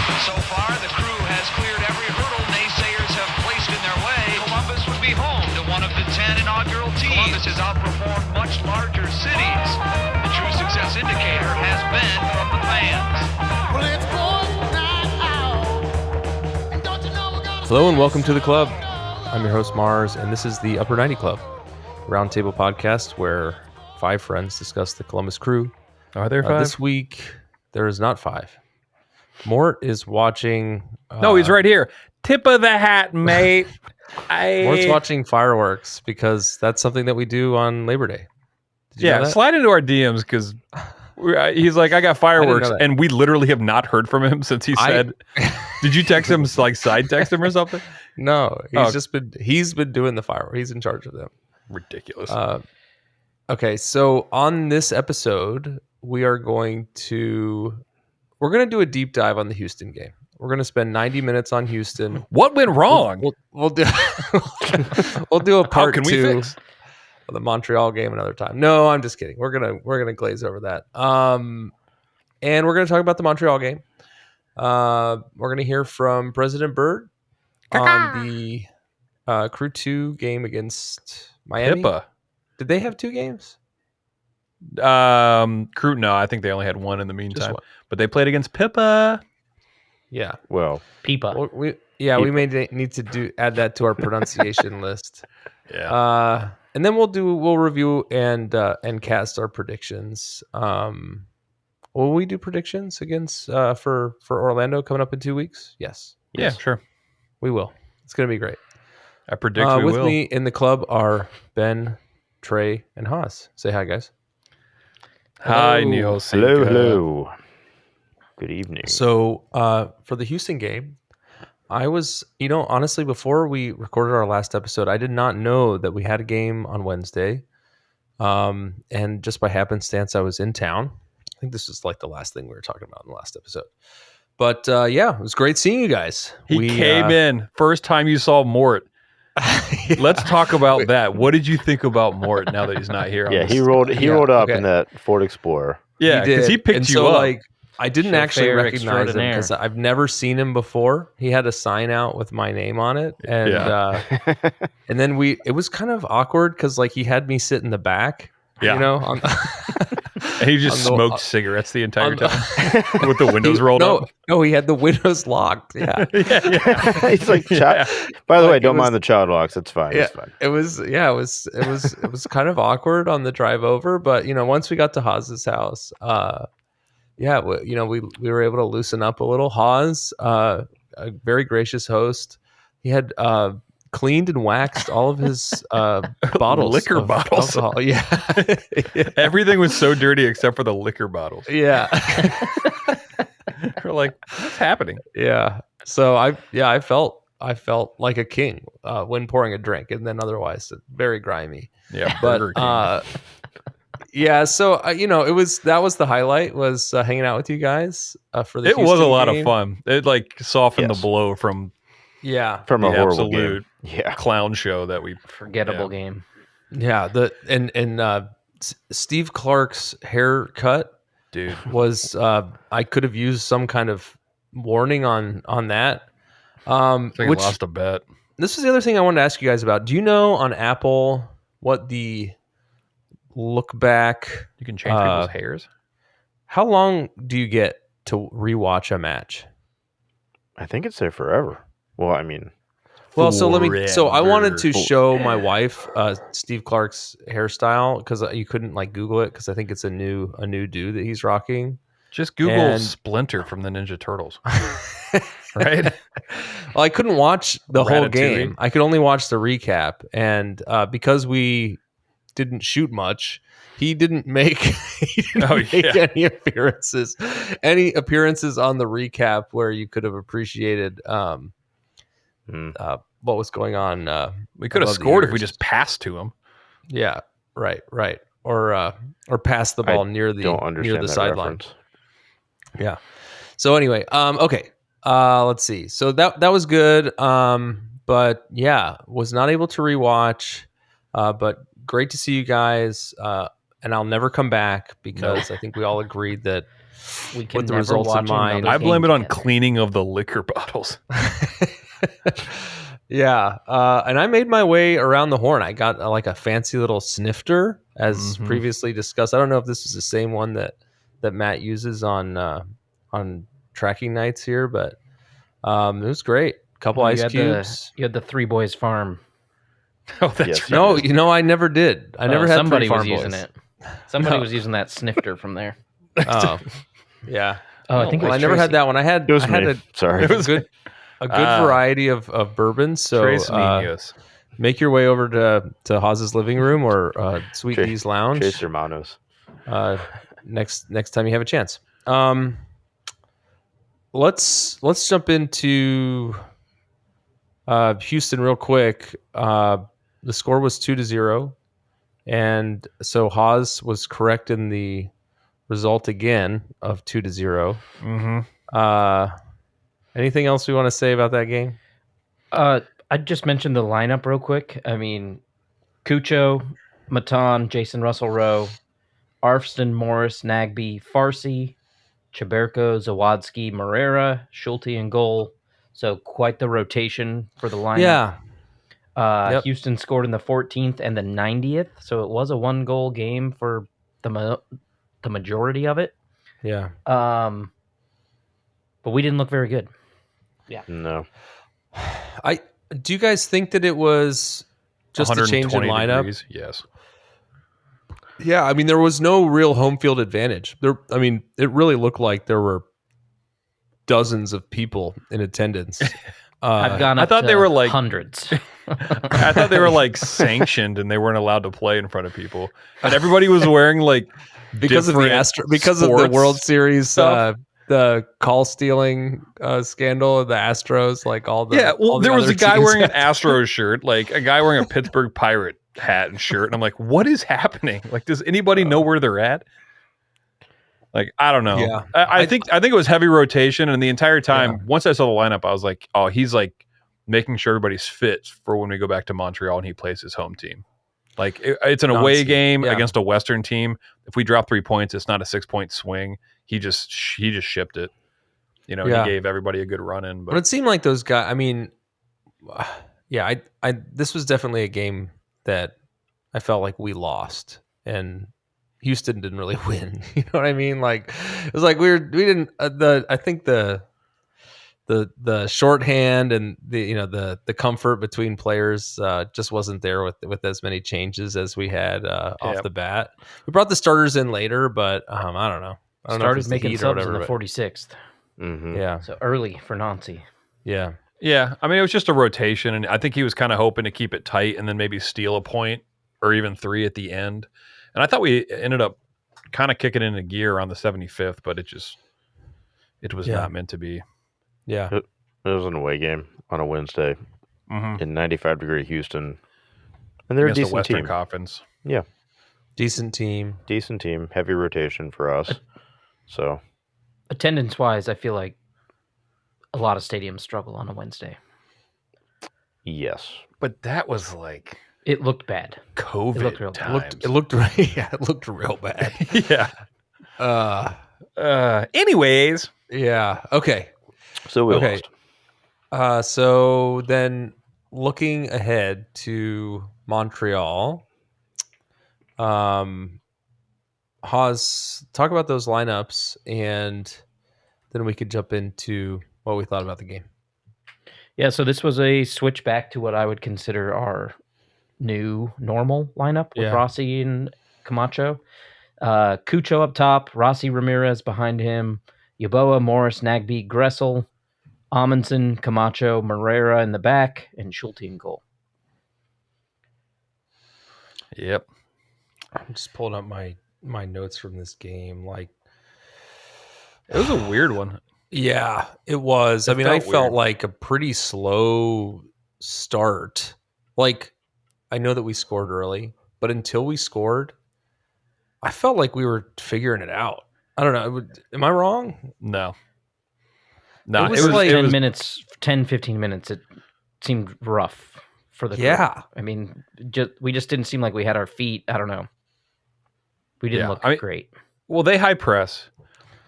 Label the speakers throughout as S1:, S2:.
S1: So far, the crew has cleared every hurdle naysayers have placed in their way. Columbus would be home to one of the 10 inaugural teams. Columbus has outperformed much larger cities. The true success indicator has been from the fans.
S2: Well, it's going out. And don't you know we're gonna
S3: Hello and welcome to the club. I'm your host Mars, and this is the Upper 90 Club, a roundtable podcast where five friends discuss the Columbus Crew.
S4: Are there five?
S3: This week, there is not five. Mort is watching.
S4: No, he's right here. Tip of the hat, mate.
S3: Mort's watching fireworks because that's something that we do on Labor Day. Did you know that?
S4: Slide into our DMs because he's like, I got fireworks,
S3: know that.
S4: and we literally have not heard from him since he said. Did you text him, like side text him or something?
S3: No, he's been doing the fireworks. He's in charge of them.
S4: Ridiculous.
S3: Okay, so on this episode, we're going to do a deep dive on the Houston game. We're going to spend 90 minutes on Houston.
S4: What went wrong?
S3: We'll do we'll do a part
S4: How can we
S3: two
S4: fix?
S3: of the Montreal game another time. No, I'm just kidding. We're gonna glaze over that. And we're gonna talk about the Montreal game. We're gonna hear from President Bird on the Crew 2 game against Miami.
S4: Pippa.
S3: Did they have two games?
S4: Crew, no, I think they only had one in the meantime.
S3: one.
S4: But they played against Pippa.
S3: Yeah.
S5: Well,
S6: Pipa.
S3: Well, we may need to add that to our pronunciation list.
S4: Yeah.
S3: And then we'll review and cast our predictions. Will we do predictions against for Orlando coming up in 2 weeks? Yes.
S4: Yeah, sure.
S3: We will. It's gonna be great.
S4: I predict we
S3: with
S4: will.
S3: me in the club are Ben, Trey, and Haas. Say hi, guys.
S4: Hi,
S3: Hello.
S4: Neil.
S5: hello. Good evening.
S3: So for the Houston game, I was, honestly, before we recorded our last episode, I did not know that we had a game on Wednesday. And just by happenstance, I was in town. I think this is like the last thing we were talking about in the last episode. But yeah, it was great seeing you guys.
S4: He came in. First time you saw Mort.
S3: Yeah.
S4: Let's talk about that. What did you think about Mort now that he's not here?
S5: Yeah, he rolled up
S3: okay.
S5: in that Ford Explorer.
S4: Yeah, because he picked
S3: and
S4: you
S3: so,
S4: up.
S3: Like, I didn't actually
S6: Chauffeur
S3: recognize him
S6: extraordinaire.
S3: because I've never seen him before. He had a sign out with my name on it, and and then it was kind of awkward because like he had me sit in the back.
S4: Yeah.
S3: On,
S4: And he just
S3: on the-
S4: smoked cigarettes the entire time with the windows rolled up.
S3: No, he had the windows locked. Yeah,
S5: He's like, by the way, don't
S3: it was-
S5: mind the child locks. It's fine.
S3: yeah.
S5: It's fine.
S3: It was kind of awkward on the drive over, but once we got to Haas's house, we were able to loosen up a little. Haas, a very gracious host, he had cleaned and waxed all of his bottles,
S4: Liquor
S3: of
S4: bottles.
S3: alcohol. Yeah.
S4: Everything was so dirty except for the liquor bottles.
S3: Yeah.
S4: We're like, what's happening?
S3: Yeah. So I felt like a king when pouring a drink, and then otherwise very grimy.
S4: Yeah,
S3: But
S4: Burger King.
S3: yeah, so that was the highlight was hanging out with you guys for the.
S4: It was a
S3: Houston
S4: lot
S3: game.
S4: of fun. It like softened
S5: Yes.
S4: the blow from
S3: Yeah,
S5: From a
S4: the
S5: horrible
S4: absolute
S5: game. Yeah.
S4: clown show that we.
S6: Forgettable
S4: Yeah.
S6: game.
S3: yeah. Steve Clark's haircut
S4: Dude,
S3: was I could have used some kind of warning on that.
S4: I think
S3: Which
S4: I lost a bet.
S3: this is the other thing I wanted to ask you guys about. Do you know on Apple what the look back?
S4: You can change people's hairs.
S3: How long do you get to rewatch a match?
S5: I think it's there forever. Well, I mean,
S3: Well, so I wanted to
S4: Forever.
S3: show my wife Steve Clark's hairstyle because you couldn't like Google it because I think it's a new do that he's rocking.
S4: Just Google
S3: and-
S4: Splinter from the Ninja Turtles. Right?
S3: Well, I couldn't watch the whole
S4: Ratatouille.
S3: game. I could only watch the recap, and because we didn't shoot much, he didn't make any appearances on the recap where you could have appreciated what was going on.
S4: We could have
S3: above the
S4: scored if we
S3: ears.
S4: just passed to him.
S3: Yeah, right, or pass the ball near the
S5: don't understand
S3: the
S5: that
S3: sideline.
S5: reference.
S3: Yeah. So anyway, okay. Let's see. So that was good. But yeah, was not able to rewatch. But great to see you guys. And I'll never come back because I think we all agreed that
S6: We can
S3: with the
S6: never
S3: results in
S6: watch
S3: mind.
S6: another
S4: I blame
S6: game
S4: it on
S6: together.
S4: cleaning of the liquor bottles.
S3: Yeah, and I made my way around the horn. I got like a fancy little snifter, as
S4: Mhm.
S3: previously discussed. I don't know if this is the same one that Matt uses on tracking nights here, but it was great. Couple
S6: Well,
S3: ice cubes.
S6: You had the Three Boys Farm.
S4: Oh, that's
S5: Yes,
S4: right.
S5: you
S3: No,
S5: did.
S3: you know I never did. I never had
S6: somebody
S3: Three
S6: was
S3: Farm
S6: using
S3: Boys.
S6: it. Somebody
S3: No.
S6: was using that snifter from there.
S3: Oh, yeah.
S6: Oh, I think it
S3: Well,
S6: was
S3: I never
S6: Tracy.
S3: had that one. I had
S5: It was
S3: I had
S5: me. Sorry.
S4: It was
S3: a good
S4: Ah.
S3: variety of bourbons. So
S4: Tres Niños.
S3: make your way over to Hawes's living room or Sweet
S5: Tra-
S3: D's lounge.
S5: Trace Hermanos.
S3: Next time you have a chance. Let's jump into Houston real quick. The score was 2-0, and so Haas was correct in the result again of 2-0.
S4: Mm-hmm.
S3: Anything else we want to say about that game?
S6: I just mentioned the lineup real quick. I mean, Cucho, Matan, Jason Russell Rowe, Arfston, Morris, Nagby, Farsi, Chaberko, Zawadzki, Morera, Schulte in goal. So quite the rotation for the lineup.
S3: Yeah, yep.
S6: Houston scored in the 14th and the 90th, so it was a 1-goal game for the majority of it.
S3: Yeah.
S6: But we didn't look very good.
S5: No.
S3: Do you guys think that it was just a change in
S4: 120
S3: lineup?
S4: degrees, yes.
S3: Yeah, I mean there was no real home field advantage. It really looked like there were dozens of people in attendance.
S6: I've gone
S4: I
S6: up
S4: thought
S6: to
S4: they were like-
S6: hundreds.
S4: I thought they were like sanctioned and they weren't allowed to play in front of people. And everybody was wearing like
S3: because of the
S4: different
S3: because of the
S4: sports
S3: World Series
S4: stuff.
S3: the call stealing scandal of the Astros, like all the all the
S4: there was
S3: other
S4: a guy
S3: teams
S4: wearing an
S3: had-
S4: Astros shirt, like a guy wearing a Pittsburgh Pirate hat and shirt, and I'm like, what is happening? Like, does anybody know where they're at? Like, I don't know.
S3: Yeah.
S4: I think it was heavy rotation, and the entire time,
S3: Yeah.
S4: once I saw the lineup, I was like, oh, he's like making sure everybody's fit for when we go back to Montreal and he plays his home team. Like, it's an away
S3: Nonsense.
S4: game
S3: Yeah.
S4: against a Western team. If we drop 3 points, it's not a 6-point swing. He just shipped it. You know,
S3: Yeah.
S4: he gave everybody a good run in.
S3: But
S4: But
S3: it seemed like those guys. I mean, yeah, I this was definitely a game that I felt like we lost, and Houston didn't really win. You know what I mean? Like it was like we didn't. I think the shorthand and the comfort between players just wasn't there with as many changes as we had off
S4: Yep.
S3: the bat. We brought the starters in later, but I don't know. I don't know if
S6: Started
S3: it's the
S6: making
S3: heat or
S6: subs
S3: whatever,
S6: in the
S3: but-
S6: 46th.
S5: Mm-hmm.
S3: Yeah,
S6: So early for Nancy.
S3: yeah.
S4: yeah, I mean, it was just a rotation, and I think he was kind of hoping to keep it tight and then maybe steal a point or even 3 at the end. And I thought we ended up kind of kicking into gear on the 75th, but it was
S3: Yeah.
S4: not meant to be.
S3: Yeah.
S5: It was an away game on a Wednesday
S4: Mm-hmm.
S5: in 95-degree Houston. And they're a
S4: Against the
S5: decent
S4: Western
S5: team.
S4: Conference.
S3: Decent team.
S5: Decent team. Heavy rotation for us. So,
S6: Attendance-wise, I feel like a lot of stadiums struggle on a Wednesday.
S5: yes.
S4: But that was like
S6: It looked bad.
S4: COVID
S6: It looked real-
S4: times.
S3: It looked yeah, it looked real bad.
S4: yeah. Anyways,
S3: Yeah. Okay.
S5: So we
S3: Okay.
S5: lost.
S3: So then looking ahead to Montreal, Haas, talk about those lineups, and then we could jump into what we thought about the game.
S6: Yeah, so this was a switch back to what I would consider our new normal lineup with
S3: Yeah.
S6: Rossi and Camacho. Cucho up top, Rossi Ramirez behind him, Yaboa, Morris, Nagby, Gressel, Amundsen, Camacho, Morera in the back, and Schulte in goal.
S4: yep.
S3: I'm just pulling up my notes from this game. Like,
S4: It was a weird one.
S3: yeah, it was.
S4: It
S3: I mean, I
S4: felt
S3: felt
S4: weird.
S3: like a pretty slow start. Like, I know that we scored early, but until we scored, I felt like we were figuring it out. I don't know. Am I wrong?
S4: No. No,
S3: It was like-
S6: 10 minutes, 10, 15 minutes, it seemed rough for the group.
S3: Yeah.
S6: I mean, we just didn't seem like we had our feet. I don't know. We didn't
S4: Yeah,
S6: look
S4: I mean-
S6: great.
S4: well, they high press,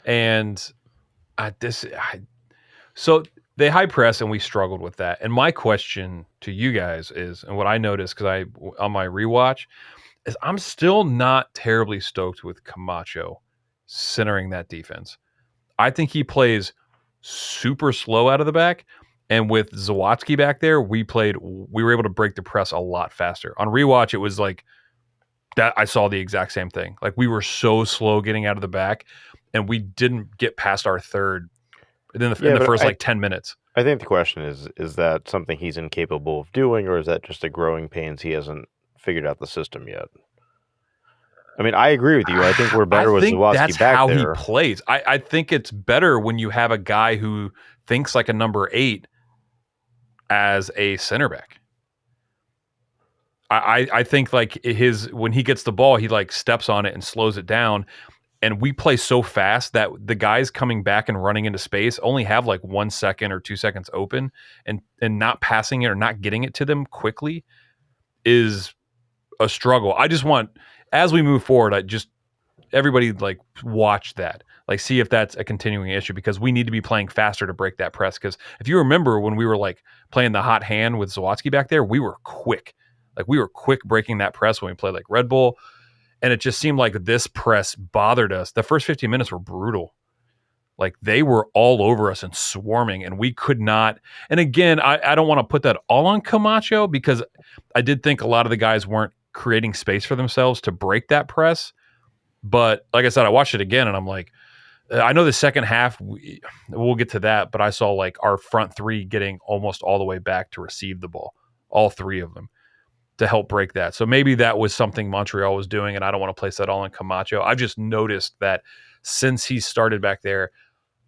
S4: And so they high press and we struggled with that. And my question to you guys is, and what I noticed on my rewatch is I'm still not terribly stoked with Camacho centering that defense. I think he plays super slow out of the back. And with Zawadzki back there, we were able to break the press a lot faster. On rewatch, it was like that. I saw the exact same thing. Like we were so slow getting out of the back, and we didn't get past our third in the first 10 minutes.
S5: I think the question is that something he's incapable of doing, or is that just a growing pains he hasn't figured out the system yet? I mean, I agree with you. I think we're better with Zawadzki
S4: that's
S5: back
S4: how
S5: there.
S4: He plays. I think it's better when you have a guy who thinks like a number 8 as a center back. I think like when he gets the ball, he like steps on it and slows it down. And we play so fast that the guys coming back and running into space only have like 1 second or 2 seconds open, and not passing it or not getting it to them quickly is a struggle. I just want, as we move forward, everybody like watch that, like see if that's a continuing issue, because we need to be playing faster to break that press. Because if you remember when we were like playing the hot hand with Zawadzki back there, we were quick. Like we were quick breaking that press when we played like Red Bull. And it just seemed like this press bothered us. The first 15 minutes were brutal. Like they were all over us and swarming, and we could not. And again, I don't want to put that all on Camacho, because I did think a lot of the guys weren't creating space for themselves to break that press. But like I said, I watched it again and I'm like, I know the second half, we'll get to that, but I saw like our front three getting almost all the way back to receive the ball, all three of them, to help break that. So maybe that was something Montreal was doing, and I don't want to place that all on Camacho. I've just noticed that since he started back there,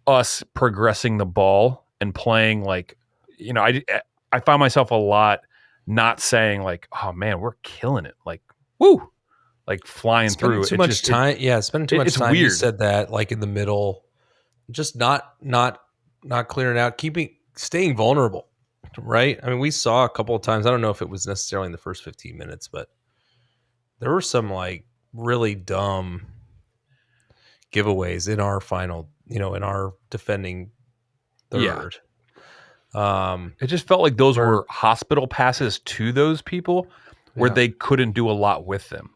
S4: us progressing the ball and playing like, I find myself a lot not saying like, oh man, we're killing it. Like, woo, like flying through.
S3: Too much time. Spending too much time.
S4: Weird.
S3: You said that like in the middle, just not clearing out, staying vulnerable. Right. I mean, we saw a couple of times, I don't know if it was necessarily in the first 15 minutes, but there were some like really dumb giveaways in our final, in our defending third.
S4: It just felt like those were hospital passes to those people where they couldn't do a lot with them.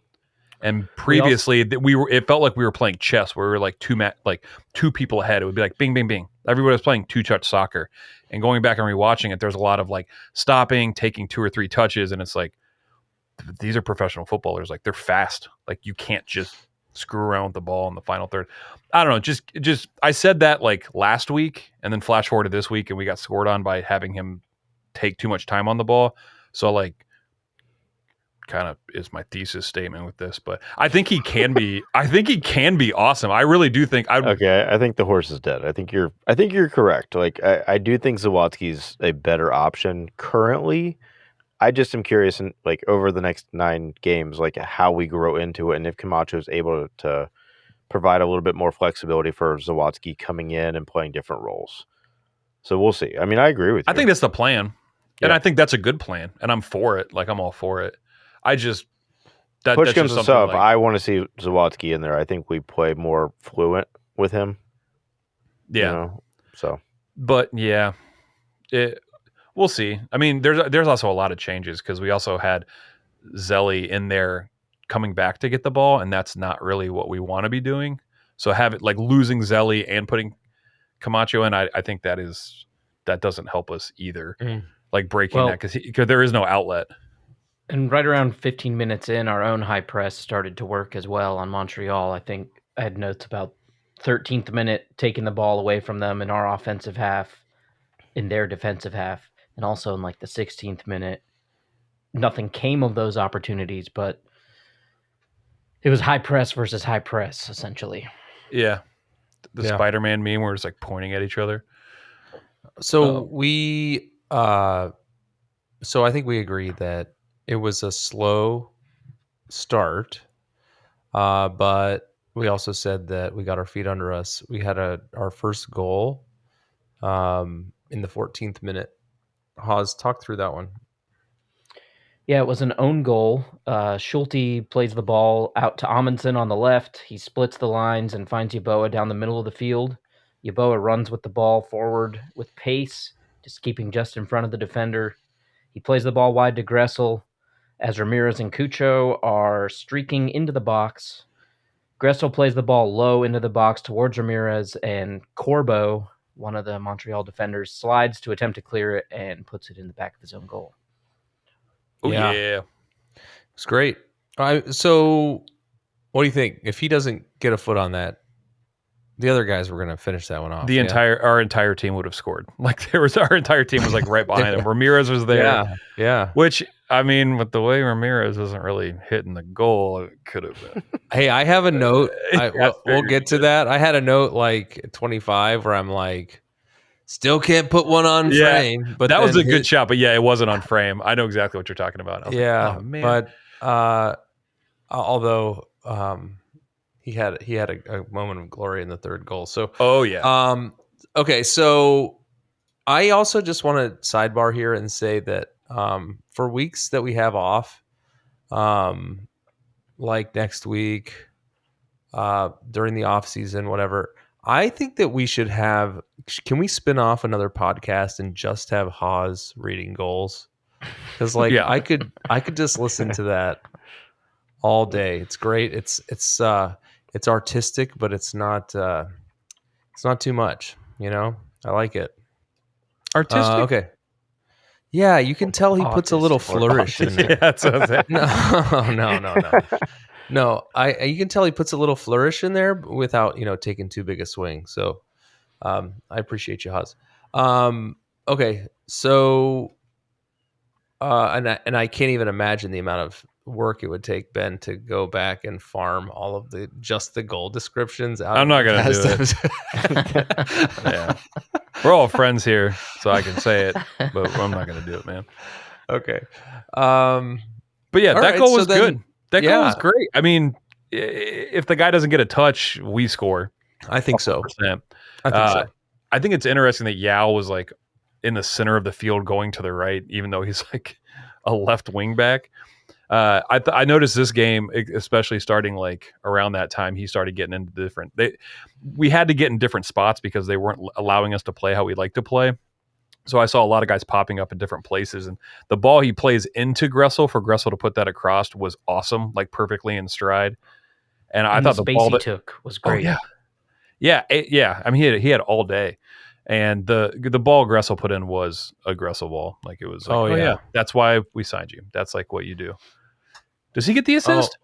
S4: And previously, it felt like we were playing chess, where we were like two people ahead. It would be like bing, bing, bing. Everybody was playing two-touch soccer. And going back and rewatching it, there's a lot of like stopping, taking 2 or 3 touches, and it's like, these are professional footballers. Like they're fast. Like you can't just screw around with the ball in the final third. I don't know. Just I said that like last week, and then flash forward to this week, and we got scored on by having him take too much time on the ball. So like, kind of is my thesis statement with this, but I think he can be. I think he can be awesome. I really do think.
S5: Okay, I think the horse is dead. I think you're correct. Like I do think Zawadzki's a better option currently. I just am curious, in like over the next 9 games, like how we grow into it, and if Camacho is able to provide a little bit more flexibility for Zawadzki coming in and playing different roles. So we'll see. I mean, I agree with you.
S4: I think that's the plan, and I think that's a good plan, and I'm for it. Like I'm all for it. I just
S5: push comes to shove. Like, I want to see Zawadzki in there. I think we play more fluent with him.
S4: Yeah.
S5: So,
S4: but yeah, we'll see. I mean, there's also a lot of changes, because we also had Zelly in there coming back to get the ball, and that's not really what we want to be doing. So have it like losing Zelly and putting Camacho in, I think that doesn't help us either. Like breaking that, because there is no outlet.
S6: And right around 15 minutes in, our own high press started to work as well on Montreal. I think I had notes about 13th minute taking the ball away from them in our offensive half, in their defensive half, and also in like the 16th minute. Nothing came of those opportunities, but it was high press versus high press, essentially.
S4: Yeah. The Spider-Man meme where it's like pointing at each other.
S3: So so I think we agree that it was a slow start, but we also said that we got our feet under us. We had our first goal in the 14th minute. Haas, talk through that one.
S6: Yeah, it was an own goal. Schulte plays the ball out to Amundsen on the left. He splits the lines and finds Yeboah down the middle of the field. Yeboah runs with the ball forward with pace, just keeping just in front of the defender. He plays the ball wide to Gressel as Ramirez and Cucho are streaking into the box. Gressel plays the ball low into the box towards Ramirez, and Corbo, one of the Montreal defenders, slides to attempt to clear it and puts it in the back of his own goal.
S4: Oh
S3: Yeah.
S4: yeah.
S3: It's great. So, what do you think? If he doesn't get a foot on that, the other guys were going to finish that one off.
S4: Our entire team would have scored. Like our entire team was like right behind him. Ramirez was there.
S3: Yeah.
S4: Which, I mean, with the way Ramirez wasn't really hitting the goal, it could have been.
S3: Hey, I have a note.
S4: Yeah,
S3: We'll get to that. I had a note like 25 where I'm like, still can't put one on frame. But
S4: that was
S3: then
S4: a good shot. But yeah, it wasn't on frame. I know exactly what you're talking about. I was
S3: Yeah,
S4: like, oh, man.
S3: but although he had a moment of glory in the third goal. So
S4: oh yeah.
S3: okay, so I also just want to sidebar here and say that for weeks that we have off, like next week, during the off season, whatever, I think that we should have. Can we spin off another podcast and just have Haas reading goals? Because like
S4: Yeah.
S3: I could just listen to that all day. It's great. It's artistic, but it's not too much. You know, I like it.
S4: Artistic.
S3: Okay. Yeah, you can tell he puts a little flourish in
S4: Yeah,
S3: there.
S4: that's what I'm saying.
S3: No. No, you can tell he puts a little flourish in there without, taking too big a swing. So I appreciate you, Haas. Okay, so and I can't even imagine the amount of work it would take Ben to go back and farm all of the goal descriptions out.
S4: I'm not gonna do it. Yeah. We're all friends here, so I can say it, but I'm not gonna do it, man.
S3: Okay.
S4: But yeah,
S3: All
S4: that
S3: right,
S4: goal
S3: so
S4: was
S3: then-
S4: good. That goal was
S3: yeah.
S4: great. I mean, if the guy doesn't get a touch, we score.
S3: I think so.
S4: 100%.
S3: I think so.
S4: I think it's interesting that Yao was like in the center of the field going to the right, even though he's like a left wing back. I noticed this game, especially starting like around that time, he started getting into different. We had to get in different spots because they weren't allowing us to play how we like to play. So I saw a lot of guys popping up in different places, and the ball he plays into Gressel for Gressel to put that across was awesome, like perfectly in stride. And I thought the
S6: space
S4: ball
S6: he took was great.
S4: Oh, yeah. I mean, he had all day, and the ball Gressel put in was a Gressel ball. Like it was. Like,
S3: Oh, yeah.
S4: that's why we signed you. That's like what you do. Does he get the assist?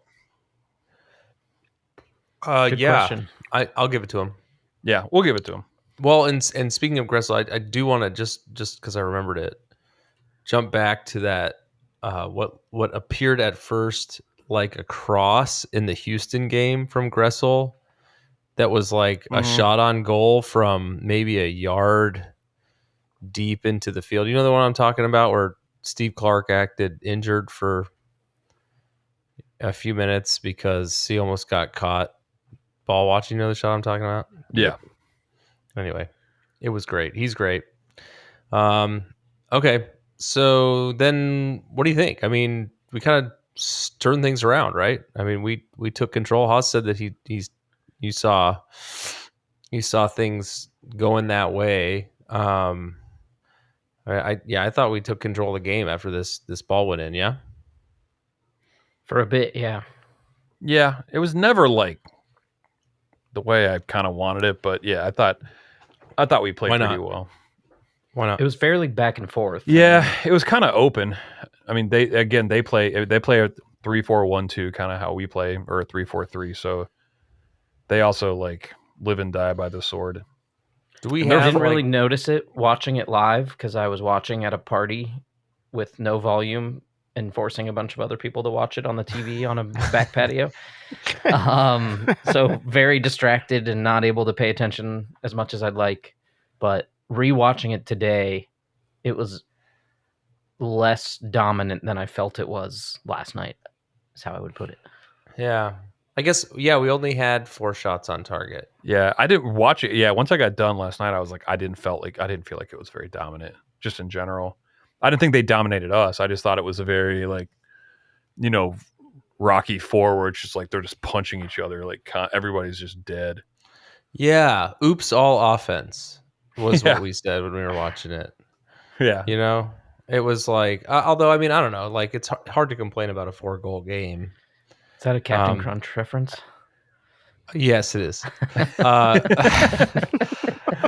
S6: Good
S3: Yeah,
S6: question.
S3: I'll give it to him.
S4: Yeah, we'll give it to him.
S3: Well, and speaking of Gressel, I do want to just because I remembered it, jump back to that what appeared at first like a cross in the Houston game from Gressel that was like a shot on goal from maybe a yard deep into the field. You know the one I'm talking about where Steve Clark acted injured for a few minutes because he almost got caught ball watching. You know the shot I'm talking about?
S4: Yeah.
S3: Anyway, it was great. He's great. Okay, so then what do you think? I mean, we kind of turned things around, right? I mean, we took control. Haas said that you saw things going that way. I thought we took control of the game after this ball went in. Yeah,
S6: For a bit, yeah.
S4: Yeah, it was never like the way I kind of wanted it, but yeah, I thought we played
S3: Why
S4: pretty
S3: not?
S4: well.
S3: why not?
S6: It was fairly back and forth.
S4: Yeah, it was kind of open. I mean, they play a 3-4-1-2, kind of how we play, or a 3-4-3. So they also like live and die by the sword.
S3: Do we
S6: I
S3: have
S6: didn't really
S3: like,
S6: notice it watching it live because I was watching at a party with no volume and forcing a bunch of other people to watch it on the TV on a back patio. So very distracted and not able to pay attention as much as I'd like. But rewatching it today, it was less dominant than I felt it was last night, is how I would put it.
S3: Yeah, I guess we only had 4 shots on target.
S4: Yeah, I didn't watch it. Yeah, once I got done last night, I was like, I didn't feel like it was very dominant, just in general. I didn't think they dominated us. I just thought it was a very Rocky IV, where it's just like they're just punching each other. Like everybody's just dead.
S3: Yeah. Oops, all offense was
S4: Yeah.
S3: what we said when we were watching it.
S4: Yeah.
S3: It was like, although, I mean, I don't know. Like, it's hard to complain about a 4-goal game.
S6: Is that a Captain Crunch reference?
S3: Yes, it is.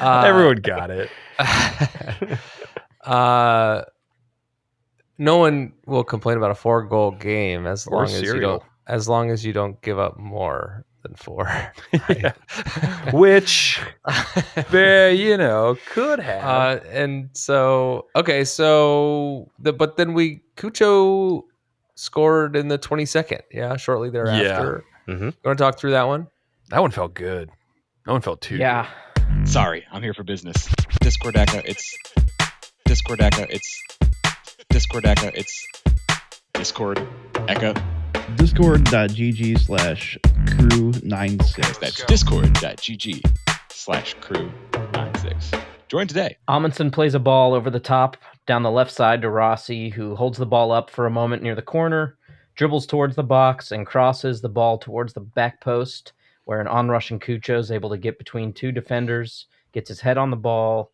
S4: Everyone got it.
S3: No one will complain about a 4-goal game as
S4: Or
S3: long as you don't give up more than 4.
S4: Yeah. Which, could have.
S3: And so, okay, but then Cucho scored in the 22nd. Yeah, shortly thereafter.
S5: Yeah. Mm-hmm.
S3: You want to talk through that one?
S4: That one felt good. That one felt too
S6: Yeah.
S4: good.
S7: Sorry, I'm here for business. Discord Echo, it's Discord Echo, it's Discord Echo, it's Discord Echo.
S8: Discord.gg/crew96.
S7: That's discord.gg/crew96. Join today.
S6: Amundsen plays a ball over the top down the left side to Rossi, who holds the ball up for a moment near the corner, dribbles towards the box, and crosses the ball towards the back post, where an onrushing Cucho is able to get between two defenders, gets his head on the ball,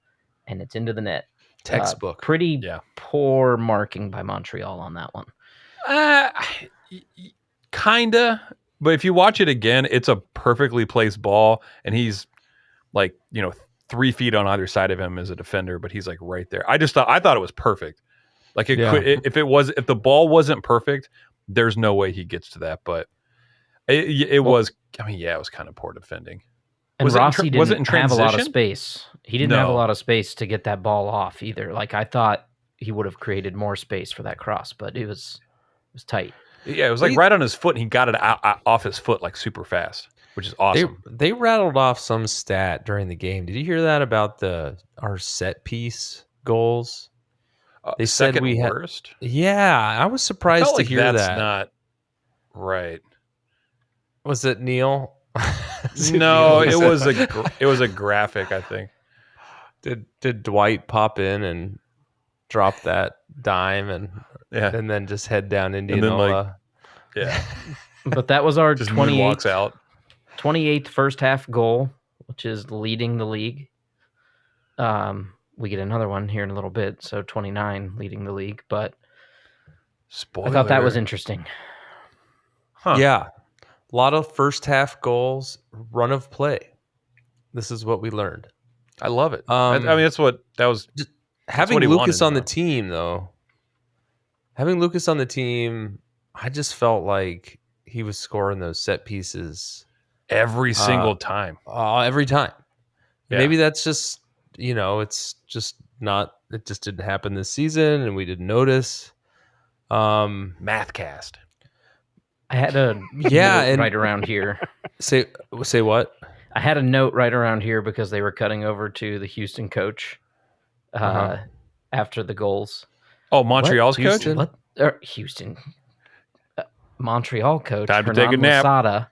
S6: and it's into the net.
S3: Textbook.
S6: Pretty poor marking by Montreal on that one.
S4: Kinda. But if you watch it again, it's a perfectly placed ball, and he's 3 feet on either side of him as a defender, but he's like right there. I thought it was perfect. Like if the ball wasn't perfect, there's no way he gets to that. But it was kind of poor defending.
S6: And Rossi didn't have a lot of space. He didn't have a lot of space to get that ball off either. Like I thought he would have created more space for that cross, but it was tight.
S4: Yeah, it was like right on his foot, and he got it off his foot like super fast, which is awesome.
S3: They rattled off some stat during the game. Did you hear that about our set piece goals? They said we had
S4: worst.
S3: Yeah, I was surprised to hear
S4: that's
S3: that.
S4: Not right.
S3: Was it Neil?
S4: No, it was a graphic, I think.
S3: Did Dwight pop in and drop that dime and then just head down Indianola?
S6: But that was our
S4: just walks out.
S6: 28th first half goal, which is leading the league. We get another one here in a little bit, so 29 leading the league. But I thought that was interesting.
S3: Huh. Yeah. A lot of first half goals, run of play. This is what we learned.
S4: I love it. I mean, that was
S3: having Lucas on the team, though. Having Lucas on the team, I just felt like he was scoring those set pieces
S4: every single time.
S3: Every time.
S4: Yeah.
S3: Maybe that's just it's just not. It just didn't happen this season, and we didn't notice.
S4: Mathcast.
S6: I had a note right around here.
S3: Say what?
S6: I had a note right around here because they were cutting over to the Houston coach after the goals.
S4: Oh, Montreal's coach?
S6: What? Houston. Montreal coach.
S4: Time to take a nap.
S6: Losada.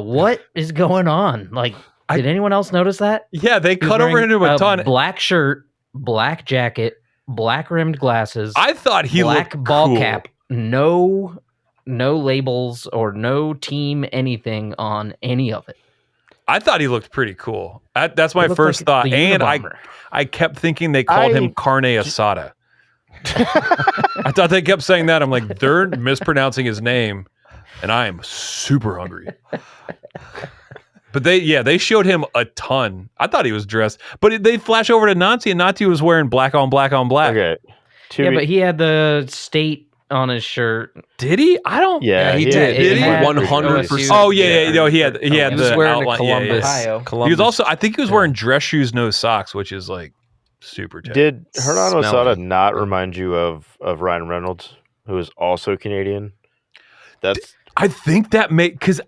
S6: What is going on? Like, did anyone else notice that?
S4: Yeah, they cut over into a ton.
S6: Black shirt, black jacket, black rimmed glasses.
S4: I thought he
S6: black
S4: looked
S6: ball
S4: cool.
S6: cap. No labels or no team anything on any of it.
S4: I thought he looked pretty cool. That's my first thought. And I kept thinking they called him Carne Asada. I thought they kept saying that. I'm like, they're mispronouncing his name, and I am super hungry. But they showed him a ton. I thought he was dressed. But they flash over to Nancy, and Nancy was wearing black on black on black.
S5: Okay.
S6: But he had the state on his shirt.
S4: Did he? I don't.
S3: Yeah, he did.
S6: Did he?
S3: 100%.
S4: Oh yeah. No, he had
S3: He was
S4: the
S3: wearing
S4: outline.
S3: a Columbus.
S6: Ohio.
S4: He was also. I think he was wearing dress shoes, no socks, which is like super tight.
S5: Did Hernan Losada
S3: Smelly.
S5: not remind you of Ryan Reynolds, who is also Canadian?
S4: I think that because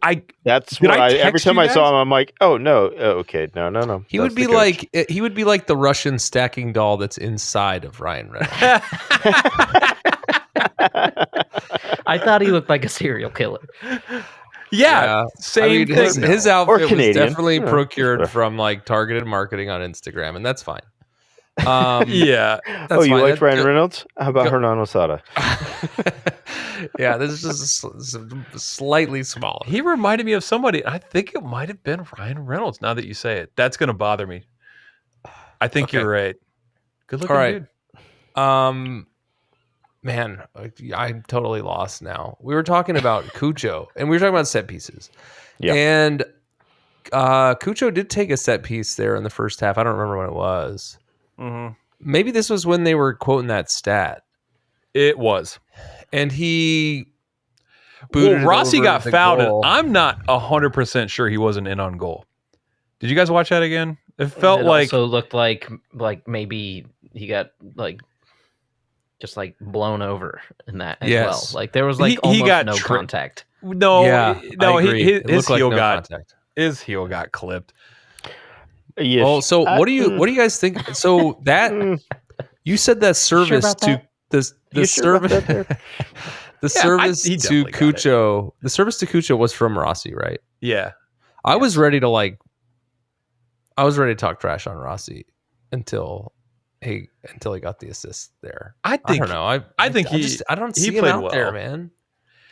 S5: that's
S4: Did
S5: what
S4: I
S5: every
S4: text
S5: time
S4: you
S5: I saw
S4: guys?
S5: him, I'm like, oh no, okay, no.
S3: He would be like the Russian stacking doll that's inside of Ryan Reynolds.
S6: I thought he looked like a serial killer.
S4: Same thing.
S3: His outfit was
S5: Canadian.
S3: definitely
S5: Yeah.
S3: procured from like targeted marketing on Instagram, and that's fine.
S4: Yeah.
S5: Oh, you
S3: fine.
S5: like Ryan Reynolds? How about
S3: go-
S5: Hernan Osada?
S3: Yeah, this is just slightly smaller.
S4: He reminded me of somebody. I think it might have been Ryan Reynolds. Now that you say it, that's going to bother me. I think
S3: Okay.
S4: you're right. Good looking
S3: All right.
S4: dude.
S3: Man, I'm totally lost now. We were talking about Cucho, and we were talking about set pieces.
S5: Yeah.
S3: And Cucho did take a set piece there in the first half. I don't remember when it was.
S4: Mm-hmm.
S3: Maybe this was when they were quoting that stat.
S4: It was.
S3: And he booted it
S4: Rossi
S3: over
S4: got
S3: the
S4: fouled, and
S3: goal.
S4: I'm not 100% sure he wasn't in on goal. Did you guys watch that again? It felt like
S6: also looked like maybe he got just blown over in that as well. Like there was
S4: He
S6: almost
S4: got
S6: no
S4: tri-
S6: contact.
S4: no,
S3: Yeah,
S4: no.
S3: I agree. It
S4: His
S3: looked like
S4: heel
S3: no
S4: got
S3: contact.
S4: clipped.
S5: Yeah,
S3: Oh, so what do you guys think? So that you said that service
S6: about
S3: to
S6: that?
S3: the
S5: You sure about
S3: service
S5: that there?
S3: the service
S4: he
S3: to
S4: definitely got it.
S3: Cucho. The service to Cucho was from Rossi, right?
S4: Yeah.
S3: I was ready to talk trash on Rossi until he got the assist there.
S4: I
S3: I don't know.
S4: I think
S3: I don't
S4: he
S3: see him
S4: played
S3: out there,
S4: well.
S3: man.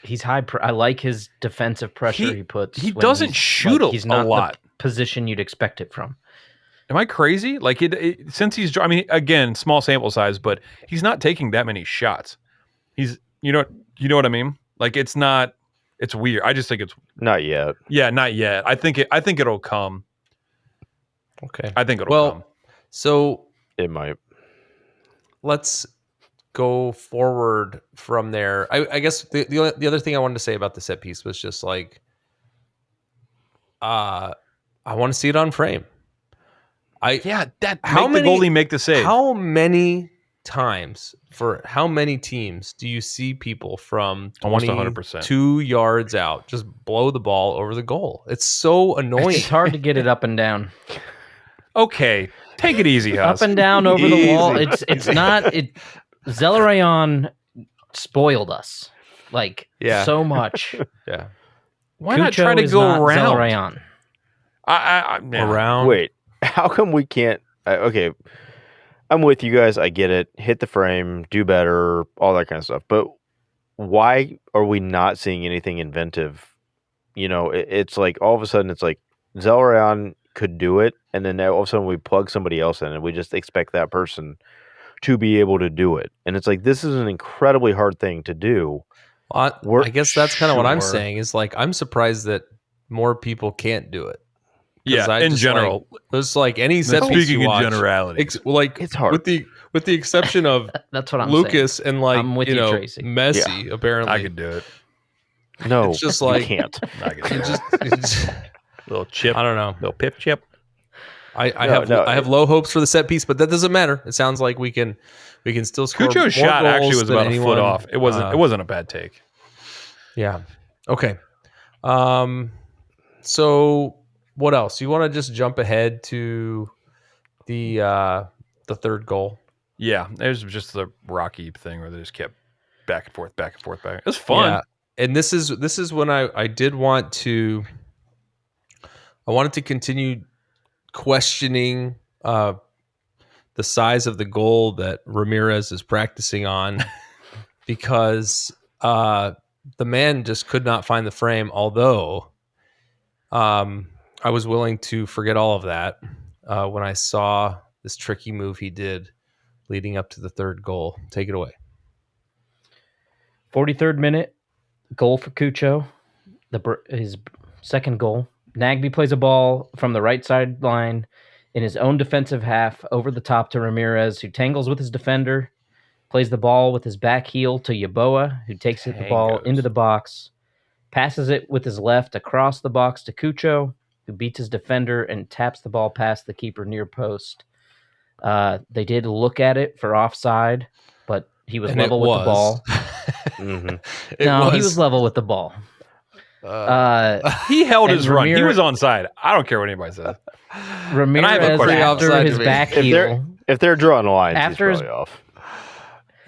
S6: He's high. I like his defensive pressure he puts.
S4: he
S6: when
S4: doesn't
S6: he's,
S4: shoot
S6: he's
S4: a
S6: not
S4: lot.
S6: the position you'd expect it from.
S4: Am I crazy? Like since he's, I mean, again, small sample size, but he's not taking that many shots. He's, you know what I mean? Like it's weird. I just think it's
S5: Not yet.
S4: yeah, not yet. I think it'll come.
S3: Okay.
S4: I think it'll come.
S3: So
S5: It might.
S3: let's go forward from there. I guess the other thing I wanted to say about the set piece was just I want to see it on frame.
S4: Yeah,
S3: How
S4: make the
S3: many-
S4: goalie make the save.
S3: How many times for how many teams do you see people from
S4: Almost 100%.
S3: 22 yards out just blow the ball over the goal? It's so annoying.
S6: It's hard to get it up and down.
S4: Okay, take it easy,
S6: Up
S4: Huss.
S6: and down over the wall.
S5: Easy.
S6: It's not. Zelarayan spoiled us so much.
S3: Yeah.
S4: Why not
S6: Cucho
S4: try to
S6: is
S4: go
S6: not
S4: around?
S6: Zelarayan.
S4: Yeah.
S3: Around.
S5: Wait, how come we can't? Okay, I'm with you guys. I get it. Hit the frame, do better, all that kind of stuff. But why are we not seeing anything inventive? It's like all of a sudden it's like Zelarayan could do it, and then all of a sudden we plug somebody else in, and we just expect that person to be able to do it. And it's like this is an incredibly hard thing to do.
S3: I guess that's kind of what I'm
S4: Sure.
S3: saying is I'm surprised that more people can't do it. 'Cause
S4: Yeah,
S3: I
S4: in
S3: just,
S4: general.
S3: there's any set piece
S4: Speaking
S3: you
S4: in
S3: watch,
S4: generalities.
S5: It's hard.
S3: with the exception of
S6: That's what I'm
S3: Lucas and
S6: I'm with you, Tracy.
S3: Messi. Apparently,
S4: I could do it.
S5: No,
S3: It's just
S5: you
S3: like-
S5: can't.
S4: I could do
S3: It
S4: it.
S3: just
S4: Little chip.
S3: I don't know.
S4: Little pip chip.
S3: I
S5: No,
S3: have low hopes for the set piece, but that doesn't matter. It sounds like we can still score. more
S4: Cucho's shot actually
S3: goals
S4: was
S3: than
S4: about a
S3: anyone.
S4: foot off. It wasn't a bad take.
S3: Yeah. Okay. So what else? You want to just jump ahead to the third goal?
S4: Yeah, it was just the Rocky thing where they just kept back and forth. It was fun.
S3: Yeah. And this is when I did want to. I wanted to continue questioning the size of the goal that Ramirez is practicing on because the man just could not find the frame. Although I was willing to forget all of that when I saw this tricky move he did leading up to the third goal. Take it away.
S6: 43rd minute, goal for Cucho, his second goal. Nagby plays a ball from the right sideline in his own defensive half over the top to Ramirez, who tangles with his defender, plays the ball with his back heel to Yeboah, who takes the ball into the box, passes it with his left across the box to Cucho, who beats his defender and taps the ball past the keeper near post. They did look at it for offside, but he was
S3: And
S6: level
S3: it
S6: with the ball.
S5: Mhm.
S6: He was level with the ball.
S4: He held
S6: And
S4: his run. He
S6: Ramirez-
S4: was onside. I don't care what anybody says.
S6: Ramirez,
S4: question.
S6: after
S3: Offside
S6: his
S3: to me.
S6: back
S5: If they're
S6: heel,
S5: if they're drawing lines,
S6: After
S5: he's
S6: his-
S5: probably off.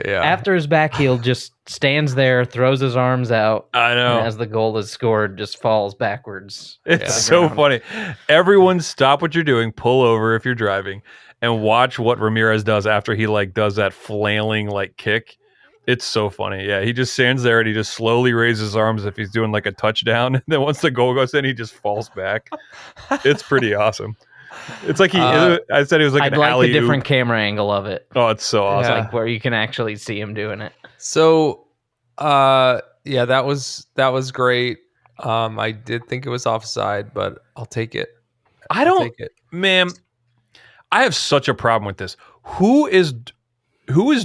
S3: Yeah.
S6: after his back heel just stands there, throws his arms out,
S4: I know.
S6: and as the goal is scored, just falls backwards.
S4: It's
S6: to the
S4: so
S6: ground.
S4: funny. Everyone stop what you're doing, pull over if you're driving, and watch what Ramirez does after he like does that flailing like kick. It's so funny. Yeah, he just stands there and he just slowly raises his arms as if he's doing like a touchdown. And then once the goal goes in, he just falls back. It's pretty awesome. It's like I said it was like
S6: I'd
S4: an
S6: like a
S4: alley-oop.
S6: different camera angle of it.
S4: Oh, it's so awesome.
S6: Like where you can actually see him doing it.
S3: So, yeah, that was great. I did think it was offside, but I'll take it. I'll take it.
S4: Man, I have such a problem with this. Who is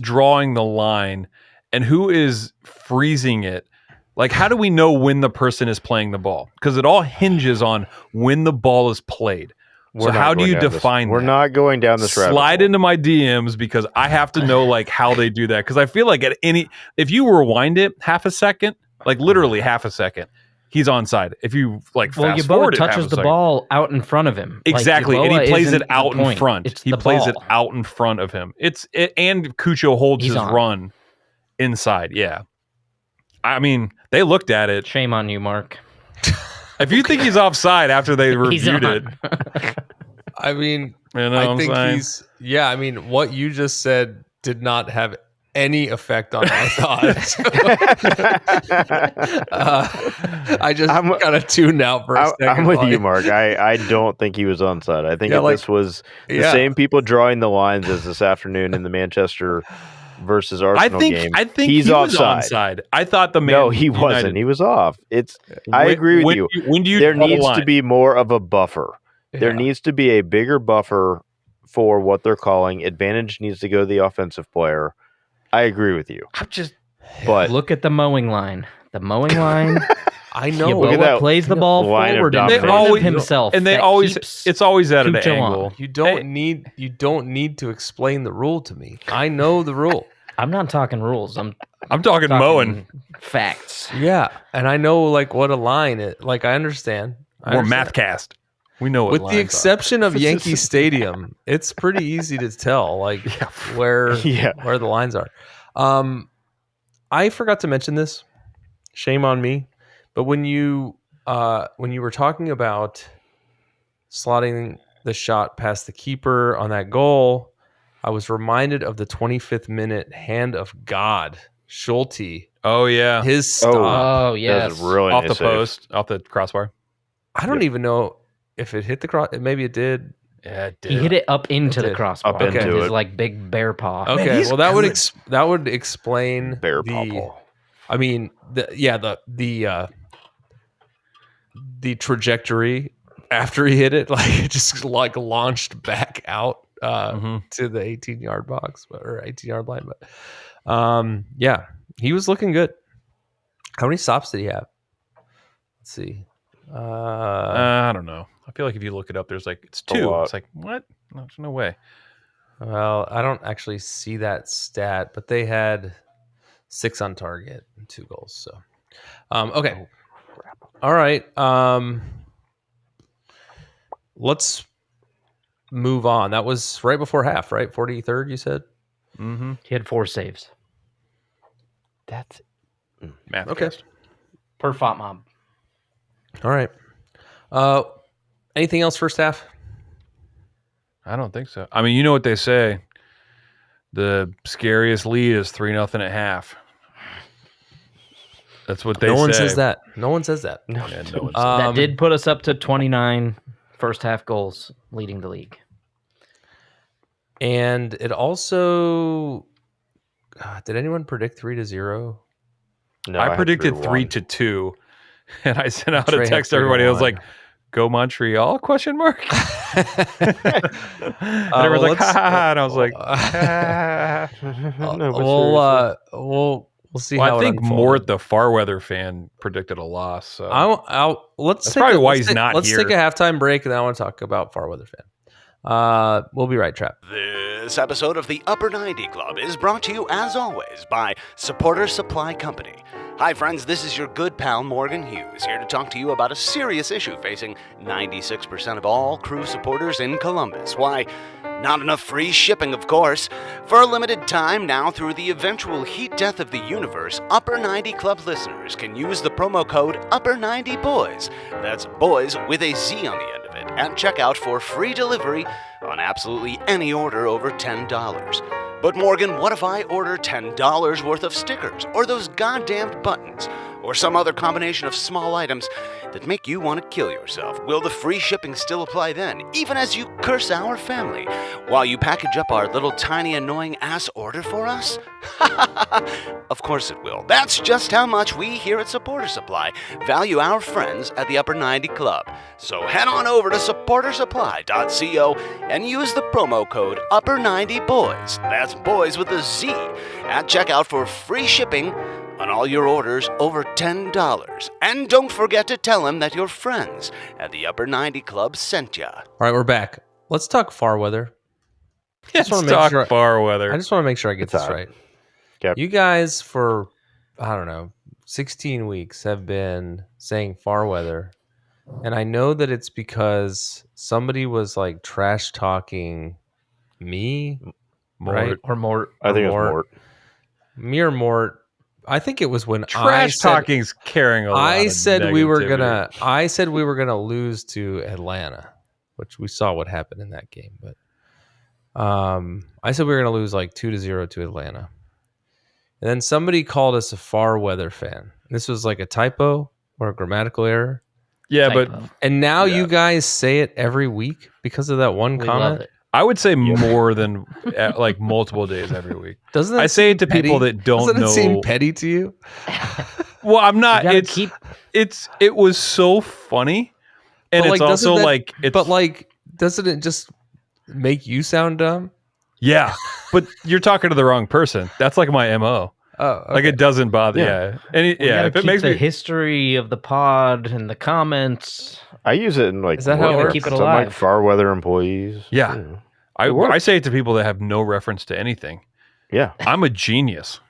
S4: drawing the line and who is freezing it? Like, how do we know when the person is playing the ball? Because it all hinges on when the ball is played. So how do you define that?
S5: We're not going down this rabbit
S4: Slide
S5: hole.
S4: into my DMs because I have to know like how they do that. Because I feel like if you rewind it half a second, like literally half a second, he's onside. If you like fast forward it half a
S6: touches the
S4: second.
S6: ball out in front of him.
S4: Exactly,
S6: Like,
S4: and he plays
S6: isn't
S4: it out
S6: the
S4: in
S6: point.
S4: front.
S6: It's
S4: He
S6: the
S4: plays it
S6: ball.
S4: out in front of him. And Cucho holds
S6: He's
S4: his
S6: on.
S4: run inside. Yeah, I mean they looked at it.
S6: Shame on you, Mark.
S4: If you think he's offside after they
S6: He's
S4: reviewed it,
S6: on.
S3: I mean,
S4: you know
S3: I
S4: what I'm
S3: think
S4: saying?
S3: he's. Yeah, I mean, what you just said did not have any effect on my thoughts. I just kind of tuned out for a second.
S5: I'm with you,
S3: like-
S5: Mark. I don't think he was onside. I think
S3: Yeah,
S5: if
S3: like-
S5: this was the
S3: yeah.
S5: same people drawing the lines as this afternoon in the Manchester versus Arsenal game.
S4: I think
S5: he's
S4: he was
S5: offside.
S4: onside. I thought the man.
S5: No, he
S4: United-
S5: wasn't. He was off. I agree with you.
S4: When do you
S5: There
S4: draw the
S5: needs to
S4: line?
S5: be more of a buffer. There
S3: Yeah.
S5: needs to be a bigger buffer for what they're calling. Advantage needs to go to the offensive player. I agree with you.
S4: I'm just
S5: But
S6: Look at the mowing line. The mowing line.
S3: I know.
S5: Look at
S6: Yeboah
S5: that
S6: plays the ball
S5: line of
S6: forward in
S5: dominance.
S6: front
S4: Always-
S6: of himself.
S4: and they
S6: That
S4: always
S6: keeps
S4: it's always at an
S6: Cucho on.
S4: angle.
S3: You don't need to explain the rule to me. I know the rule.
S6: I'm not talking rules. I'm
S4: I'm talking mowing.
S6: facts.
S3: Yeah, and I know like what a line is. Like I understand.
S4: Or math cast. We know what
S3: With
S4: lines
S3: the
S4: are.
S3: exception of Yankee Stadium, it's pretty easy to tell like where where the lines are. I forgot to mention this. Shame on me. But when you were talking about slotting the shot past the keeper on that goal, I was reminded of the 25th minute hand of God, Schulte.
S4: Oh yeah,
S3: His stop.
S6: Oh
S5: that
S6: yes.
S5: was a really
S4: off
S5: nice
S4: the
S5: save.
S4: post, off the crossbar.
S3: I don't even know if it hit the cross. Maybe it did.
S4: Yeah, it
S6: He hit it up into
S3: It
S6: the
S3: did.
S6: crossbar.
S5: Up
S6: with
S5: into
S6: his
S5: it.
S6: like big bear paw.
S3: Okay,
S4: he's
S3: well that would
S4: good.
S3: that would explain
S5: Bear paw.
S3: I mean, the trajectory after he hit it, like it just like launched back out to the 18-yard box or 18-yard line. But yeah, he was looking good. How many stops did he have? Let's see.
S4: I don't know. I feel like if you look it up, there's like it's
S5: A
S4: 2.
S5: lot.
S4: It's like what? No, there's no way.
S3: Well, I don't actually see that stat, but they had 6 on target and 2 goals. So, okay. All right. Let's move on. That was right before half, right? 43rd, you said?
S4: Mm-hmm.
S6: He had 4 saves
S5: That's
S4: Math
S3: Okay.
S4: cast.
S6: per FOT mob.
S3: All right. Anything else first half?
S4: I don't think so. I mean, you know what they say. The scariest lead is 3-0 at half. That's what they say.
S3: No one says that. No one says that.
S5: no.
S4: Yeah, no one says
S6: That did put us up to 29 first half goals, leading the league.
S3: And it also did anyone predict 3-0?
S5: No,
S4: I
S5: had
S4: predicted
S5: 3-1.
S4: 3-2, and I sent out
S3: Trey
S4: a
S3: had
S4: text to everybody. I was
S3: 3-1.
S4: like, "Go Montreal?" Question mark. And everyone's like, "Ha ha ha!" And I was like,
S5: No, but seriously.
S3: we'll see
S4: well,
S3: how
S4: I think
S3: it
S4: Mort, the Farweather fan, predicted a loss. So
S3: let's
S4: That's
S3: take
S4: probably
S3: a,
S4: why
S3: let's
S4: he's
S3: take-
S4: not
S3: let's
S4: here.
S3: take a halftime break, and then I want to talk about Farweather fan. We'll be right, Trap.
S9: This episode of the Upper 90 Club is brought to you, as always, by Supporter Supply Company. Hi, friends, this is your good pal Morgan Hughes, here to talk to you about a serious issue facing 96% of all crew supporters in Columbus. Why, not enough free shipping, of course. For a limited time now, through the eventual heat death of the universe, Upper 90 Club listeners can use the promo code Upper90Boys. That's boys with a Z on the end of it, at checkout for free delivery on absolutely any order over $10. But Morgan, what if I order $10 worth of stickers, or those goddamned buttons, or some other combination of small items that make you want to kill yourself? Will the free shipping still apply then, even as you curse our family, while you package up our little tiny annoying ass order for us? Of course it will. That's just how much we here at Supporter Supply value our friends at the Upper 90 Club. So head on over to supportersupply.co and use the promo code Upper90Boys. That's boys with a Z at checkout for free shipping on all your orders over $10. And don't forget to tell them that your friends at the Upper 90 Club sent ya.
S3: All right, we're back. Let's talk far weather.
S4: Let's
S3: wanna make
S4: talk
S3: sure-
S4: far weather.
S3: I just want to make sure I get
S5: It's
S3: this
S5: hot.
S3: right.
S5: Yep.
S3: You guys, for, I don't know, 16 weeks have been saying far weather. And I know that it's because somebody was like trash talking me, right?
S6: Or more.
S5: I think it was
S3: Mort.
S5: Mort.
S3: Me or Mort. I think it was when
S4: Trash talking's carrying a lot
S3: I
S4: of
S3: said we were
S4: negativity.
S3: I said we were gonna lose to Atlanta, which we saw what happened in that game. But I said we were gonna lose like 2-0 to Atlanta, and then somebody called us a far weather fan. This was like a typo or a grammatical error,
S4: Yeah, but
S6: Typo.
S3: and now
S4: Yeah.
S3: you guys say it every week because of that one
S6: We
S3: comment.
S6: love it.
S4: I would say more than like multiple days every week.
S3: Doesn't
S4: I
S3: that
S4: say
S3: seem
S4: it to people
S3: petty?
S4: that don't
S3: Doesn't it seem
S4: know.
S3: petty to you?
S4: Well, I'm not.
S6: You gotta
S4: It's
S6: keep-
S4: it was so funny, and
S3: But,
S4: it's
S3: like, doesn't
S4: also
S3: that-
S4: like it's
S3: But like, doesn't it just make you sound dumb?
S4: yeah. But you're talking to the wrong person. That's like my mo.
S3: Oh, okay.
S4: Like it doesn't bother. Yeah, and
S6: We gotta
S4: if it
S6: keep
S4: makes
S6: the
S4: me
S6: history of the pod and the comments.
S5: I use it in like
S3: Is that how it
S5: work.
S3: works?
S6: Keep it
S5: So I'm like
S6: alive.
S5: far weather employees.
S4: Yeah.
S5: You know.
S4: I
S5: works.
S4: say it to people that have no reference to anything.
S5: Yeah.
S4: I'm a genius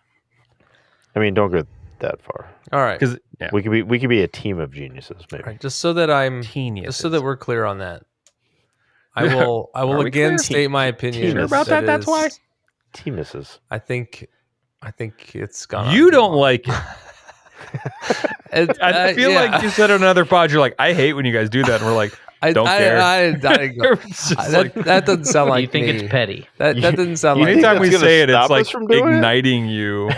S5: I mean, don't go that far.
S3: All right.
S4: because yeah,
S5: We could be a team of geniuses, maybe.
S3: All right, just so that I'm
S4: genius.
S3: just so that we're clear on that. I will
S4: Are we
S3: again
S4: clear?
S3: state my opinion.
S5: Sure about
S4: that? That's why?
S5: Teamuses.
S3: I think it's gone.
S4: you don't like it.
S3: It,
S4: I feel
S3: yeah.
S4: like you said on another pod, you're like, I hate when you guys do that, and we're like, don't care. It's just like-
S3: that doesn't sound like
S6: you think
S3: me.
S6: it's petty?
S3: That doesn't sound
S5: You
S3: like
S5: think
S4: anytime we
S5: that's gonna
S4: say it,
S5: stop
S4: it's like
S5: us from doing it?
S4: igniting you.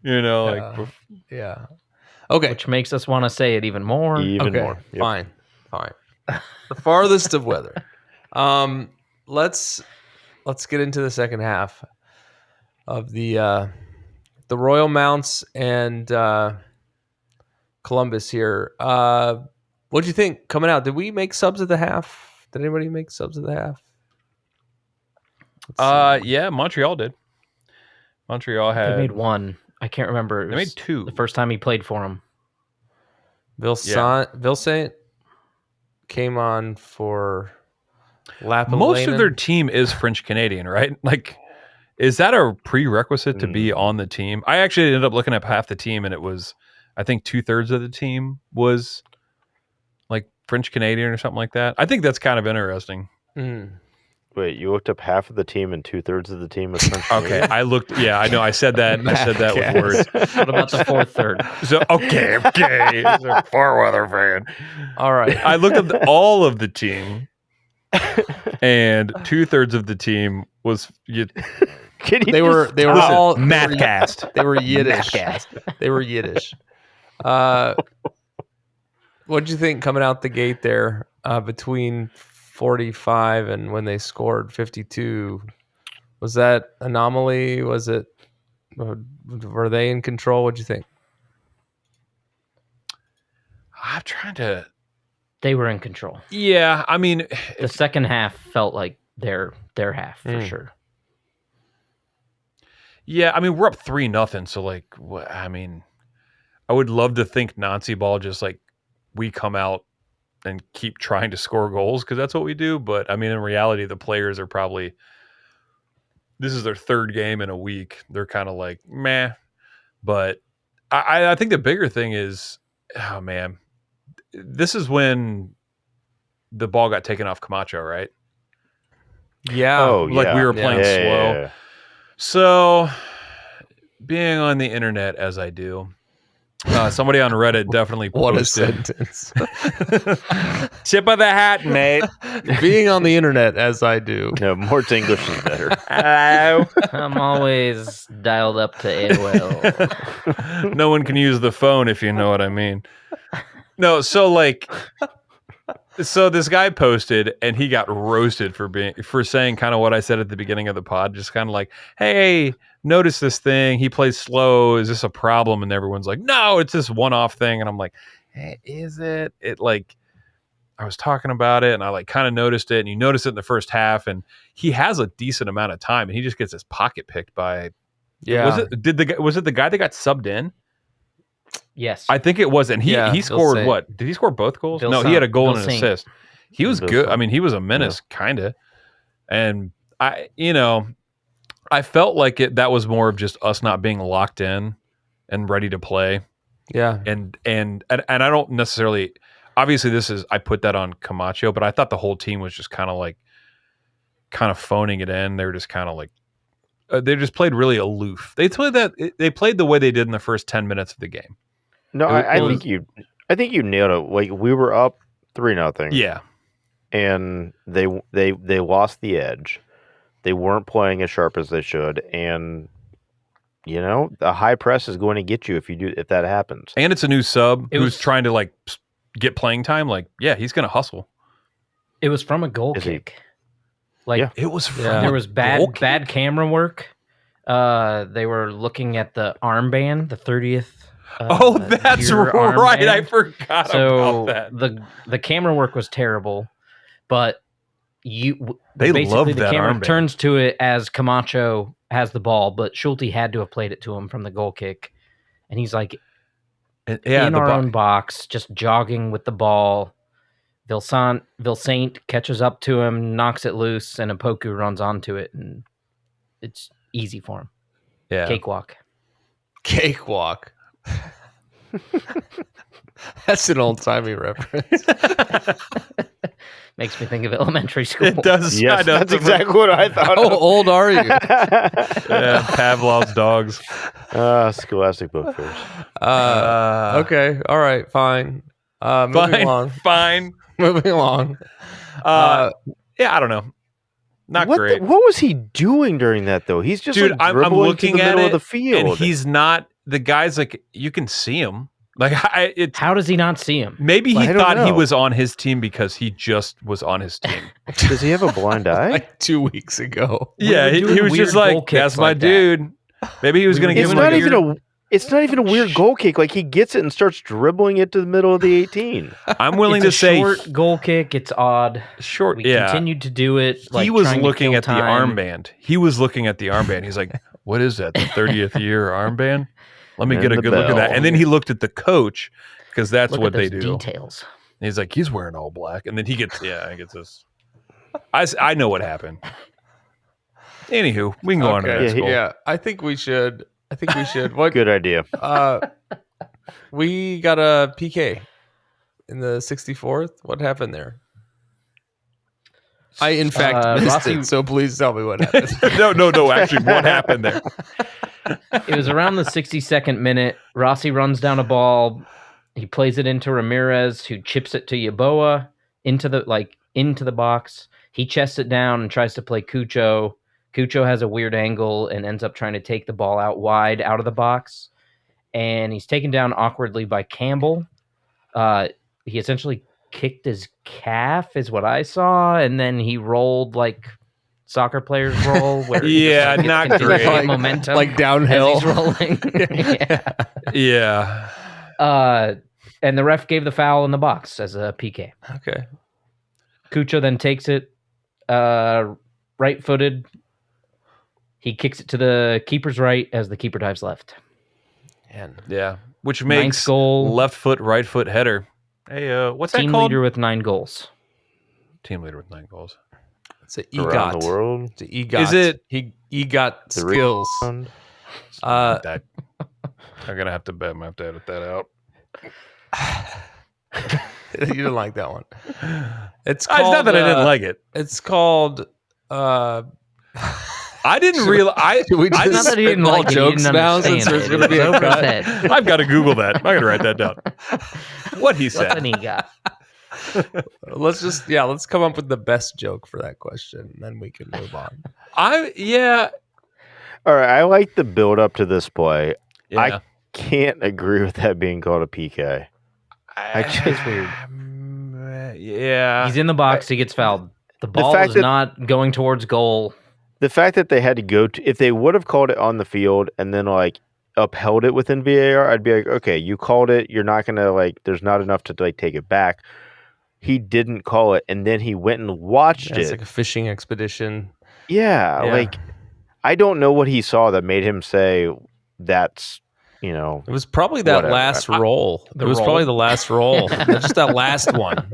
S4: You know,
S3: Yeah.
S4: like
S3: yeah. Okay.
S6: Which makes us want to say it even more.
S5: Even
S3: okay.
S5: more. Yep.
S3: Fine. The farthest of weather. Let's get into the second half of the Royal Mounts and Columbus here. What do you think coming out? Did we make subs at the half? Did anybody make subs at the half? Let's see.
S4: yeah, Montreal did. Montreal
S6: They
S4: had
S6: made one. I can't remember. It
S4: they
S6: was
S4: made two.
S6: the first time he played for him.
S3: Vilsaint came on for Lapalainen.
S4: Most of their team is French Canadian, right? Like, is that a prerequisite to be on the team? I actually ended up looking up half the team, and it was, I think 2/3 of the team was like French Canadian or something like that. I think that's kind of interesting.
S3: Mm.
S5: Wait, you looked up half of the team and 2/3 of the team was French.
S4: Okay,
S5: Canadian?
S4: I looked. Yeah, I know. I said that. I said that with words.
S6: What about the fourth third?
S4: So okay. He's a far weather fan.
S3: All right.
S4: I looked up all of the team, and 2/3 of the team was
S5: Can you
S3: They were
S5: just-
S3: all
S4: Mathcast.
S3: They were Yiddish. They were Yiddish. What'd you think coming out the gate there between 45 and when they scored 52? Was that anomaly? Was it? Were they in control? What'd you think?
S4: I'm trying to.
S6: They were in control.
S4: Yeah, I mean,
S6: The second half felt like their half for
S3: Mm.
S6: sure.
S4: yeah, I mean, we're up 3-0. So like, I mean, I would love to think Nazi ball just like we come out and keep trying to score goals because that's what we do. But I mean, in reality, the players are probably this is their third game in a week. They're kind of like meh, but I think the bigger thing is, oh man, this is when the ball got taken off Camacho, right?
S3: Yeah.
S5: Oh,
S4: Like
S5: yeah.
S4: we were playing
S5: Yeah,
S4: slow.
S5: yeah, yeah.
S4: So, being on the internet as I do, somebody on Reddit definitely
S3: What a
S4: posted.
S3: sentence.
S4: Tip of the hat, mate.
S3: Being on the internet as I do.
S5: No, more English is better.
S4: Hello.
S6: I'm always dialed up to AOL.
S4: No one can use the phone if you know what I mean. No, so this guy posted and he got roasted for saying kind of what I said at the beginning of the pod, just kind of like, hey, notice this thing, he plays slow, is this a problem? And everyone's like, no, it's this one-off thing. And I'm like, hey, is it? It like, I was talking about it and I like kind of noticed it, and you notice it in the first half, and he has a decent amount of time and he just gets his pocket picked by was it the guy that got subbed in?
S6: Yes.
S4: I think it was, and he
S3: Bill
S4: scored
S3: Saint.
S4: what? Did he score both goals?
S6: Bill
S4: No, he
S6: Saint.
S4: had a goal
S6: Bill
S4: and an
S6: Saint.
S4: assist. He was
S5: Bill
S4: good.
S5: Saint.
S4: I mean, he was a menace, kind of. And I felt like that was more of just us not being locked in and ready to play.
S3: Yeah.
S4: And I don't necessarily. Obviously, I put that on Camacho, but I thought the whole team was just kind of phoning it in. They were just kind of like. They just played really aloof. They played the way they did in the first 10 minutes of the game.
S5: No, I think you nailed it. Like, we were up 3-0.
S4: Yeah.
S5: And they lost the edge. They weren't playing as sharp as they should, and the high press is going to get you if that happens.
S4: And it's a new sub who's trying to like get playing time. Like, yeah, he's going to hustle.
S6: It was from a goal
S5: Is he-
S6: kick. Like,
S5: Yeah.
S4: It was from
S6: there
S4: a
S6: was
S4: goal kick?
S6: bad camera work. They were looking at the armband, the 30th.
S4: Oh, that's
S6: year
S4: right.
S6: armband.
S4: I forgot
S6: So
S4: about that.
S6: the camera work was terrible, but
S4: They
S6: basically
S4: love
S6: the
S4: that
S6: camera
S4: armband.
S6: turns to it as Camacho has the ball, but Schulte had to have played it to him from the goal kick, and he's like
S4: And,
S6: in our own box, just jogging with the ball. Vilsaint catches up to him, knocks it loose, and Opoku runs onto it, and it's easy for him.
S4: yeah.
S6: Cakewalk.
S3: Cakewalk. That's an old timey reference.
S6: Makes me think of elementary school.
S4: It does.
S5: Yes,
S4: I know,
S5: that's
S4: it's a-
S5: exactly what I thought.
S3: How old are you?
S4: Yeah, Pavlov's dogs.
S5: Scholastic book fairs.
S3: Okay. All right. Fine. Moving along.
S4: Fine.
S3: Moving along.
S4: Yeah, I don't know. Not
S5: What
S4: great.
S5: what was he doing during that though? He's just
S4: Dude,
S5: like,
S4: I'm
S5: dribbling
S4: looking
S5: to the
S4: at
S5: middle
S4: it,
S5: of the field.
S4: and he's not. The guy's like, you can see him. Like, it's
S6: How does he not see him?
S4: maybe he
S5: I don't
S4: thought he
S5: know.
S4: was on his team because he just was on his team.
S5: Does he have a blind eye?
S3: Like 2 weeks ago.
S4: Yeah,
S6: were
S4: he
S6: doing
S4: was
S6: weird
S4: just
S6: goal
S4: like,
S6: kicks
S4: that's my
S6: like that.
S4: dude. Maybe he was
S6: We
S4: going to
S6: were
S4: give
S5: It's
S4: him
S5: not
S4: like
S5: even it's not even a weird goal kick. Like, he gets it and starts dribbling it to the middle of the 18.
S4: I'm willing
S6: It's
S4: to
S6: a
S4: say
S6: short goal kick. It's odd.
S4: short.
S6: We
S4: Yeah,
S6: continued to do it. Like,
S4: he was
S6: trying to
S4: looking
S6: kill
S4: at
S6: time.
S4: the armband. He was looking at the armband. He's like, what is that? The 30th year armband? Let me
S5: And
S4: get a
S5: the
S4: good look at that.
S5: bell.
S4: And then he looked at the coach because that's
S6: Look
S4: what
S6: at
S4: they
S6: those
S4: do.
S6: details.
S4: And he's like, he's wearing all black. And then he gets this. I know what happened. Anywho, we can go on to the
S3: Okay.
S4: next goal.
S3: Yeah. I think we should. What?
S5: Good idea.
S3: We got a PK in the 64th. What happened there? I, in fact, missed
S6: Rossi-
S3: it, so please tell me what happened.
S4: No. Actually, what happened there?
S6: It was around the 62nd minute. Rossi runs down a ball. He plays it into Ramirez, who chips it to Yeboah into the box. He chests it down and tries to play Cucho. Cucho has a weird angle and ends up trying to take the ball out wide out of the box. And he's taken down awkwardly by Campbell. He essentially kicked his calf, is what I saw, and then he rolled like soccer players roll. Where he just,
S4: Yeah, not
S6: continues to
S4: great.
S6: get momentum,
S3: Like downhill.
S6: as he's rolling. Yeah.
S4: Yeah.
S6: And the ref gave the foul in the box as a PK.
S3: Okay.
S6: Cucho then takes it right-footed. He kicks it to the keeper's right as the keeper dives left.
S3: Man.
S4: Yeah. Which
S6: Ninth
S4: makes
S6: goal.
S4: left foot, right foot header. Hey, what's
S6: Team
S4: that called?
S6: leader with 9 goals.
S4: Team leader with 9 goals.
S3: It's an
S5: Around
S3: EGOT.
S5: the world.
S3: It's an EGOT.
S4: Is it-
S3: He got
S5: The
S3: skills.
S5: rebound.
S3: Uh,
S4: That I'm gonna have to bet. I'm gonna have to edit that out.
S3: You didn't like that one. It's
S4: It's not that I didn't like it.
S3: It's called.
S4: I didn't realize.
S3: Should we
S6: It's
S3: just
S6: not that he didn't
S3: spitball
S6: like it. He
S3: jokes
S6: didn't
S3: now
S6: understand
S3: since there's
S6: it.
S3: going to
S6: It
S3: be
S6: was
S3: a
S6: over his
S3: cut?
S6: head.
S4: I've got to Google that. I'm gonna write that down. What he said.
S6: What's an EGOT?
S3: Let's come up with the best joke for that question, and then we can move on.
S4: Yeah.
S5: All right, I like the build up to this play.
S4: Yeah.
S5: I can't agree with that being called a PK.
S6: It's weird.
S4: Yeah.
S6: He's in the box. He gets fouled. The ball
S5: fact
S6: is
S5: that-
S6: not going towards goal.
S5: The fact that they had to go to, if they would have called it on the field and then like upheld it within VAR, I'd be like, okay, you called it. You're not gonna like. There's not enough to like take it back. He didn't call it, and then he went and watched
S3: It's
S5: it.
S3: like a fishing expedition.
S5: Yeah,
S3: Yeah.
S5: like I don't know what he saw that made him say that's
S3: It was probably that
S5: Whatever.
S3: last roll.
S6: The
S3: It was
S6: roll?
S3: probably the last roll. Just that last one.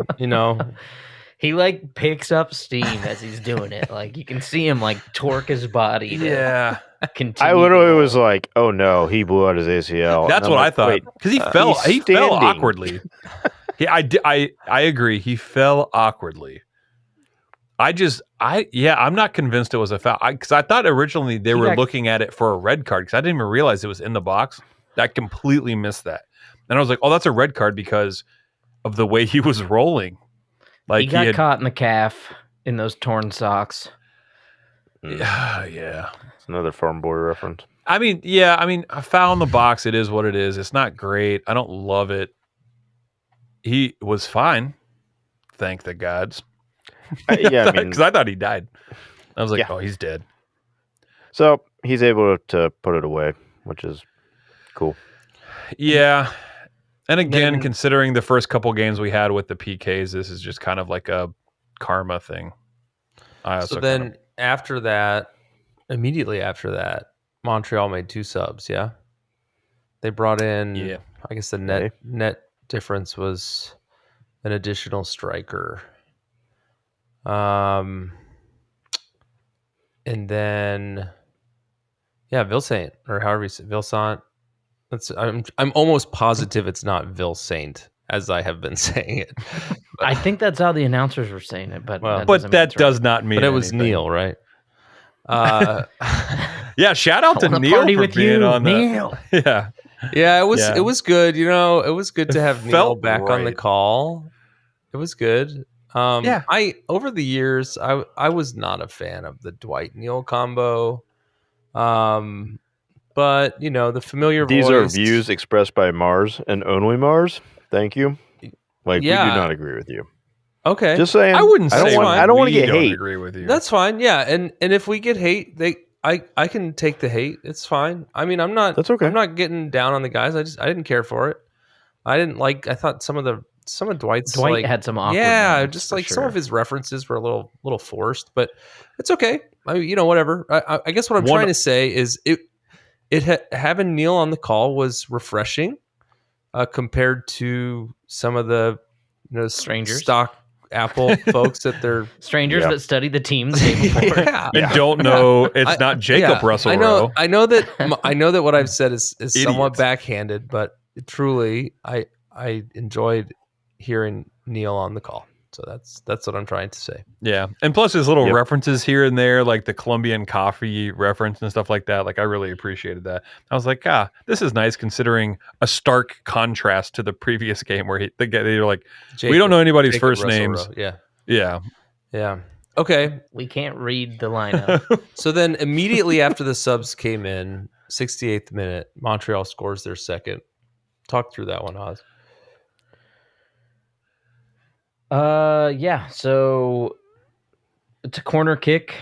S6: He like picks up steam as he's doing it. Like you can see him like torque his body. To
S4: Yeah.
S6: continue
S5: I
S6: the
S5: literally
S6: roll.
S5: was like, oh no, he blew out his ACL.
S4: That's
S5: And I'm
S4: what I
S5: like,
S4: thought.
S5: wait,
S4: Because he fell.
S5: he's
S4: He fell
S5: standing.
S4: awkwardly. I agree. He fell awkwardly. I'm not convinced it was a foul. Because I thought originally they were looking at it for a red card. Because I didn't even realize it was in the box. I completely missed that. And I was like, oh, that's a red card because of the way he was rolling. Like
S6: he got caught in the calf in those torn socks.
S4: Yeah.
S5: It's another farm boy reference.
S4: A foul in the box, it is what it is. It's not great. I don't love it. He was fine. Thank the gods.
S5: Yeah,
S4: Because I thought he died. I was like,
S5: Yeah.
S4: oh, he's dead.
S5: so he's able to put it away, which is cool.
S4: Yeah. And again,
S3: Then-
S4: considering the first couple games we had with the PKs, this is just kind of like a karma thing.
S3: So then after that, immediately after that, Montreal made 2 subs, yeah? They brought in,
S4: Yeah.
S3: I guess the
S5: Okay.
S3: net difference was an additional striker. And then, Vilsaint, or however you say Vilsant. I'm almost positive it's not Vilsaint, as I have been saying it.
S6: I think that's how the announcers were saying it, but
S3: Well,
S6: that
S4: but
S6: doesn't mean
S4: that
S6: it's right.
S4: does not mean
S3: But it was
S4: anything.
S3: Neil, right?
S4: Yeah, shout out
S6: I
S4: to
S6: wanna
S4: Neil
S6: party
S4: for
S6: with
S4: being
S6: you,
S4: on
S6: Neil.
S4: Yeah.
S3: Yeah, it was
S4: Yeah.
S3: it was good. It was good to
S4: It
S3: have Neil
S4: felt
S3: back on the
S4: right.
S3: call. It was good.
S4: Yeah.
S3: I over the years I was not a fan of the Dwight Neil combo. But the familiar
S5: These
S3: voice.
S5: are views expressed by Mars and only Mars. Thank you. Like we
S3: Yeah.
S5: do not agree with you.
S3: Okay.
S5: Just saying.
S4: I wouldn't
S5: I don't
S4: say
S5: want. I don't want to
S4: we
S5: get
S4: don't
S5: hate.
S4: agree with you.
S3: That's fine. Yeah, and if we get hate, I can take the hate. It's fine. I mean, I'm not
S5: That's okay.
S3: I'm not getting down on the guys. I didn't care for it. I thought some of Dwight's
S6: Dwight
S3: like,
S6: had some awkward
S3: yeah,
S6: moments,
S3: just
S6: for
S3: like some
S6: sure.
S3: of his references were a little forced, but it's okay. I mean, whatever. I guess what I'm
S4: One-
S3: trying to say is having Neil on the call was refreshing compared to some of the
S6: Strangers.
S3: stock Apple folks at their
S6: Strangers
S5: Yeah.
S6: that study the team the day before.
S3: yeah.
S4: and don't know it's
S3: I-
S4: not Jacob
S3: Yeah,
S4: Russell
S3: I know.
S4: Rowe.
S3: I know that what I've said is somewhat
S4: Idiots.
S3: backhanded, but truly, I enjoyed hearing Neil on the call. So that's what I'm trying to say.
S4: Yeah. And plus his little
S5: Yep.
S4: references here and there, like the Colombian coffee reference and stuff like that. Like I really appreciated that. I was like, this is nice considering a stark contrast to the previous game where they're like, we don't know anybody's
S3: Jacob
S4: first
S3: Russell
S4: names.
S3: Rowe. Yeah.
S4: Yeah.
S3: Yeah. Okay.
S6: We can't read the lineup.
S3: So then immediately after the subs came in, 68th minute, Montreal scores their second. Talk through that one, Oz.
S6: Yeah. So it's a corner kick.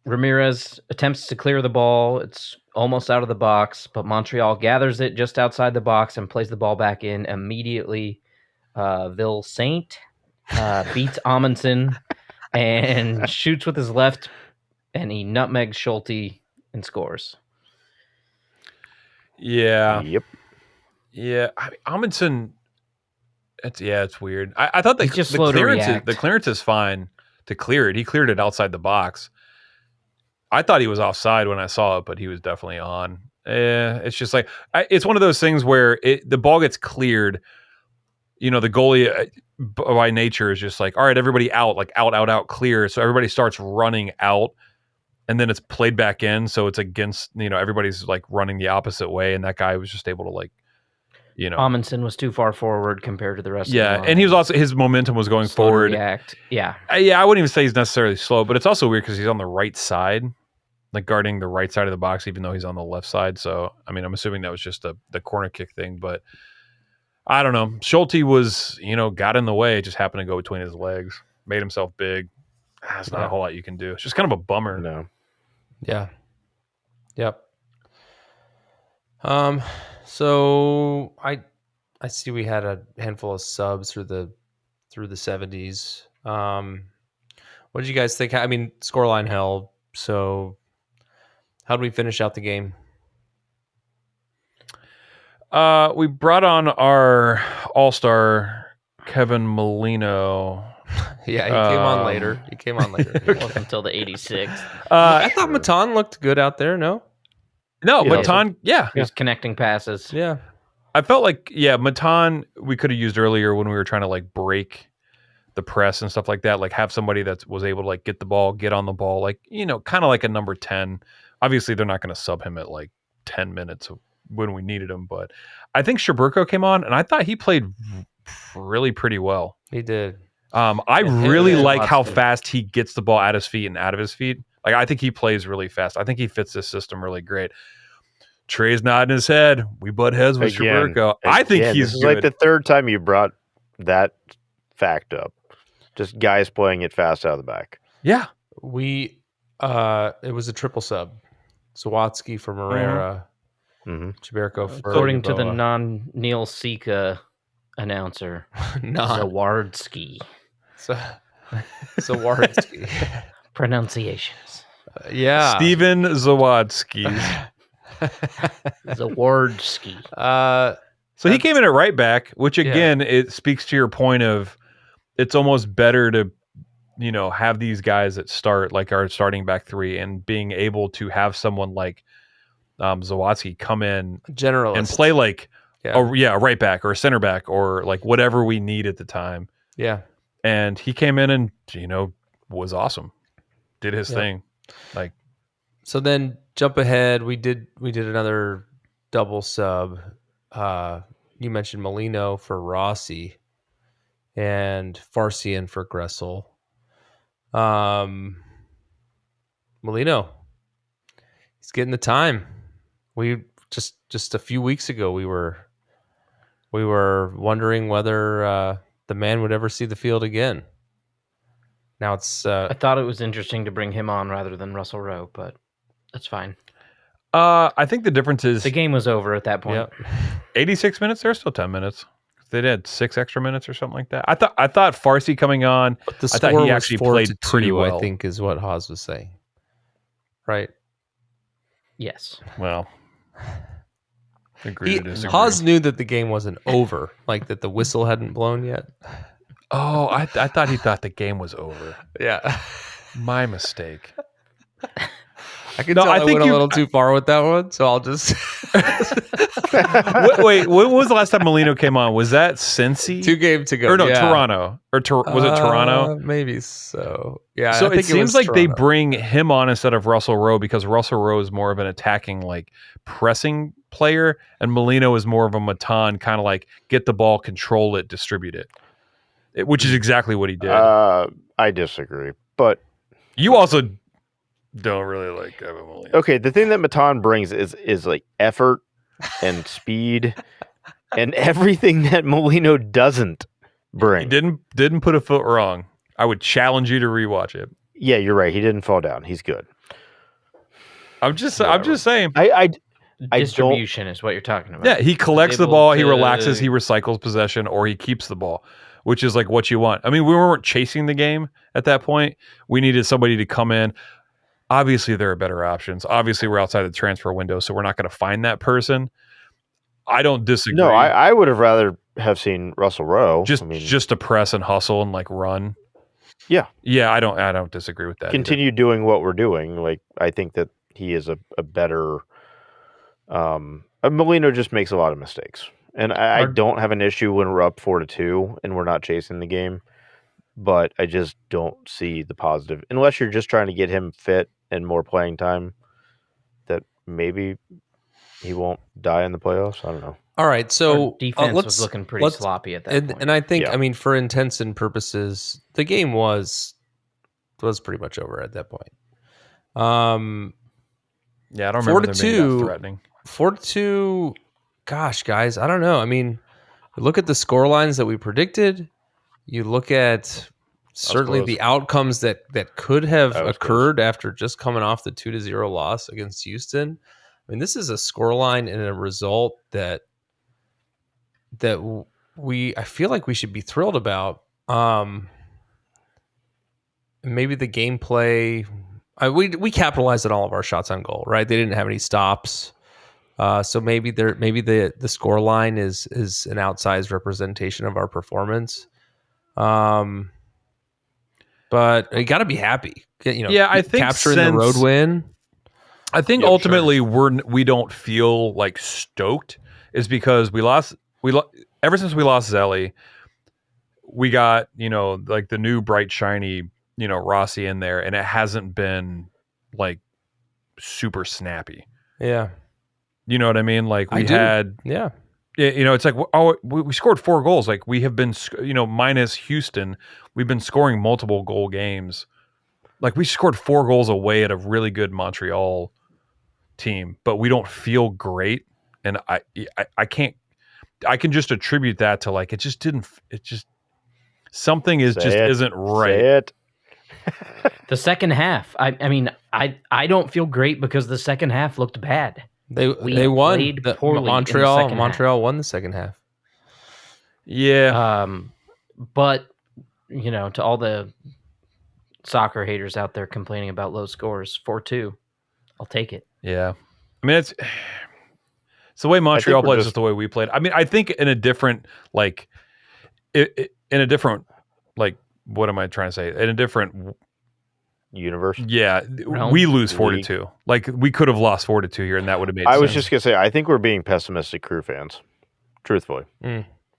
S6: Ramirez attempts to clear the ball. It's almost out of the box, but Montreal gathers it just outside the box and plays the ball back in immediately. Vil Saint beats Amundsen and shoots with his left, and he nutmegs Schulte and scores.
S4: Yeah.
S5: Yep.
S4: Yeah. Amundsen, it's weird. I thought
S6: He's just slow to react.
S4: the clearance is fine to clear it. He cleared it outside the box. I thought he was offside when I saw it, but he was definitely on. It's just like it's one of those things where the ball gets cleared. The goalie by nature is just like, all right, everybody out, like out, clear. So everybody starts running out, and then it's played back in. So it's against, everybody's like running the opposite way, and that guy was just able to like,
S6: Amundsen was too far forward compared to the rest of the line.
S4: and he was also, his momentum was going
S6: Slow to
S4: forward.
S6: react. Yeah.
S4: I wouldn't even say he's necessarily slow, but it's also weird because he's on the right side, like guarding the right side of the box, even though he's on the left side. So, I mean, I'm assuming that was just the corner kick thing, but I don't know. Schulte was, got in the way. It just happened to go between his legs, made himself big. There's not a whole lot you can do. It's just kind of a bummer.
S5: No.
S3: Yeah. Yep. So I see we had a handful of subs through the 70s. What did you guys think? I mean, scoreline held. So how did we finish out the game?
S4: We brought on our all-star Kevin Molino.
S3: Yeah, he came on later.
S6: It wasn't until the 86th.
S3: I thought Matan looked good out there. No.
S4: Matan,
S6: He was connecting passes.
S3: Yeah.
S4: I felt like, Matan we could have used earlier when we were trying to like break the press and stuff like that. Like have somebody that was able to like get the ball, get on the ball, like, kind of like a number 10. Obviously, they're not going to sub him at like 10 minutes when we needed him. But I think Shaburko came on, and I thought he played really pretty well.
S3: He did.
S4: I really like how fast he gets the ball at his feet and out of his feet. Like, I think he plays really fast. I think he fits this system really great. Trey's nodding his head. We butt heads with Shaburko. I think he's
S5: this is
S4: good.
S5: like the third time you brought that fact up. Just guys playing it fast out of the back.
S4: Yeah.
S3: It was a triple sub. Sawatsky for Morera. Shaburko for
S6: According to the
S3: Yeboah.
S6: non-Neil Sika announcer, Zawardsky.
S3: Sawatsky.
S6: Pronunciations.
S3: Yeah.
S4: Steven Zawadsky.
S6: Zawardsky.
S4: So he came in at right back, which again, it speaks to your point of it's almost better to, have these guys that start like our starting back three and being able to have someone like Zawadsky come in
S3: generalist
S4: and play like a right back or a center back or like whatever we need at the time.
S3: Yeah.
S4: And he came in and, was awesome. Did his thing. Like,
S3: so then jump ahead. We did another double sub. You mentioned Molino for Rossi and Farsian for Gressel. Molino, he's getting the time. We just a few weeks ago we were wondering whether the man would ever see the field again. Now it's
S6: I thought it was interesting to bring him on rather than Russell Rowe, but that's fine.
S4: I think the difference is
S6: the game was over at that point.
S4: 86 minutes. There's still 10 minutes. They did 6 extra minutes or something like that. I thought Farsi coming on.
S3: But the
S4: I thought he actually played pretty well.
S3: I think is what Haas was saying. Right.
S6: Yes.
S4: Well, agree to disagree.
S3: Haas knew that the game wasn't over, like that the whistle hadn't blown yet.
S4: Oh, I thought he thought the game was over.
S3: Yeah.
S4: My mistake.
S3: I can tell I went a little too far with that one, so I'll just...
S4: Wait, when was the last time Molino came on? Was that Cincy?
S3: 2 games ago.
S4: Or no, Toronto. Or was it Toronto?
S3: Maybe so. Yeah.
S4: So it seems like they bring him on instead of Russell Rowe because Russell Rowe is more of an attacking, like pressing player, and Molino is more of a Matan, kind of like get the ball, control it, distribute it, which is exactly what he did.
S5: I disagree, but
S4: you also don't really like Kevin Molino.
S5: Okay, the thing that Matan brings is like effort and speed and everything that Molino doesn't bring.
S4: He didn't put a foot wrong. I would challenge you to rewatch it.
S5: Yeah, you're right. He didn't fall down. He's good.
S4: I'm just saying.
S6: Distribution is what you're talking about.
S4: Yeah, he collects the ball, he relaxes, he recycles possession, or he keeps the ball, which is like what you want. I mean, we weren't chasing the game at that point. We needed somebody to come in. Obviously, there are better options. Obviously, we're outside the transfer window, so we're not going to find that person. I don't disagree.
S5: No, I would have rather have seen Russell Rowe.
S4: Just to press and hustle and like run.
S5: Yeah.
S4: Yeah, I don't disagree with that.
S5: Continue doing what we're doing. Like, I think that he is a better Molino just makes a lot of mistakes, and I
S6: Our-
S5: don't have an issue when we're up 4-2 and we're not chasing the game, but I just don't see the positive unless you're just trying to get him fit and more playing time. That maybe he won't die in the playoffs. I don't know.
S3: All right, so
S6: Our defense
S3: let's
S6: was looking pretty sloppy at that point.
S3: and I think,
S5: Yeah.
S3: I mean, for intents and purposes, the game was pretty much over at that point.
S4: Yeah, I don't remember them being that
S3: 4-2.
S4: threatening.
S3: 4-2. Gosh, guys, I don't know. I mean, look at the score lines that we predicted. You look at certainly
S4: close.
S3: the outcomes that could have
S5: That was
S3: occurred after just coming off the 2-0 loss against Houston. I mean, this is a score line and a result that I feel like we should be thrilled about. Maybe the gameplay, we capitalized on all of our shots on goal, right? They didn't have any stops. So maybe the score line is an outsized representation of our performance. But you got to be happy.
S4: Yeah, I think
S3: capturing the road win.
S4: I think
S5: Yeah,
S4: ultimately we don't feel like stoked is because we lost ever since we lost Zelly, we got, like the new bright shiny, Rossi in there, and it hasn't been like super snappy.
S3: Yeah.
S4: You know what I mean? Like we had,
S3: yeah.
S4: It's like, we scored 4 goals. Like we have been, minus Houston, we've been scoring multiple goal games. Like we scored 4 goals away at a really good Montreal team, but we don't feel great. And I can just attribute that to like, something isn't right.
S5: Say it.
S6: The second half, I mean, I don't feel great because the second half looked bad.
S3: They won. Montreal won the second half.
S4: Yeah.
S6: But to all the soccer haters out there complaining about low scores, 4-2, I'll take it.
S4: Yeah. I mean, it's the way Montreal plays is the way we played. I mean, I think in a different, like, what am I trying to say? In a different
S5: universe.
S4: Yeah.
S6: Realm?
S4: We lose 4-2. Like, we could have lost 4-2 here, and that would have made sense.
S5: I was just going to say, I think we're being pessimistic Crew fans, truthfully.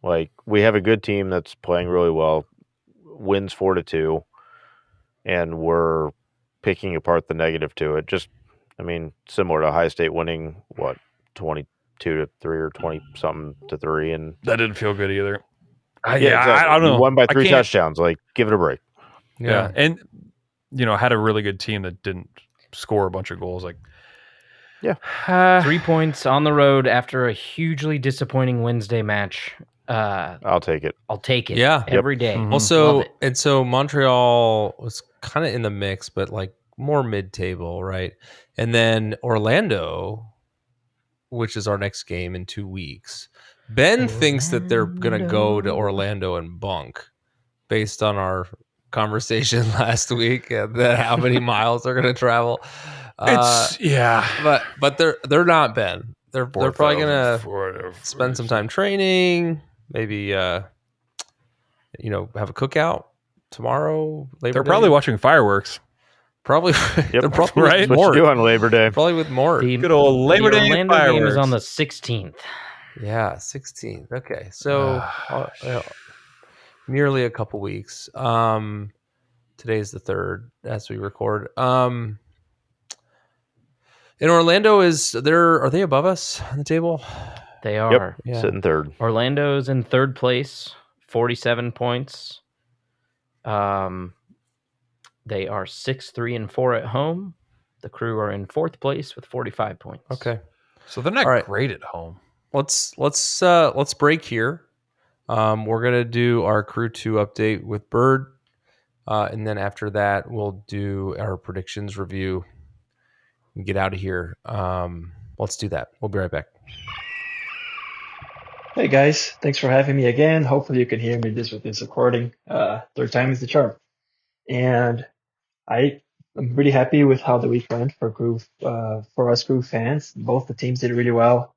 S5: Like, we have a good team that's playing really well, wins 4-2, and we're picking apart the negative to it. Just, I mean, similar to High State winning, 22-3 or 20-something to 3. And
S4: that didn't feel good either.
S5: Exactly.
S4: I don't know.
S5: We won by 3 touchdowns. Like, give it a break.
S4: Yeah. And, had a really good team that didn't score a bunch of goals. Like,
S5: yeah.
S6: 3 points on the road after a hugely disappointing Wednesday match.
S5: I'll take it.
S6: I'll take it.
S3: Yeah.
S6: Every day.
S4: Mm-hmm.
S3: Also, and so Montreal was kind of in the mix, but like more mid-table, right? And then Orlando, which is our next game in 2 weeks. Ben thinks that they're going to go to Orlando and bunk based on our conversation last week, that how many miles they're going to travel.
S4: But
S3: they're not, Ben. They're probably going to spend some time training, maybe have a cookout tomorrow.
S4: They're probably watching fireworks.
S3: Probably.
S5: Yep.
S3: They're probably
S4: Right?
S3: with
S5: What
S3: Mort.
S5: you do on Labor Day?
S3: Probably with Mort.
S4: Good old Labor Day
S6: Orlando game
S4: fireworks.
S6: is on the 16th.
S3: Yeah, 16th. Okay, so nearly a couple weeks. Today's the 3rd as we record. In Orlando, are they above us on the table?
S6: They are.
S5: Yep. Sitting 3rd.
S6: Orlando's in 3rd place, 47 points. They are 6-3-4 at home. The Crew are in 4th place with 45 points.
S3: Okay,
S4: so they're not great at home.
S3: Let's break here. We're gonna do our Crew 2 update with Bird, and then after that we'll do our predictions review and get out of here. Let's do that. We'll be right back.
S10: Hey guys, thanks for having me again. Hopefully you can hear me with this recording. 3rd time is the charm. And I'm really happy with how the week went for us Crew fans. Both the teams did really well.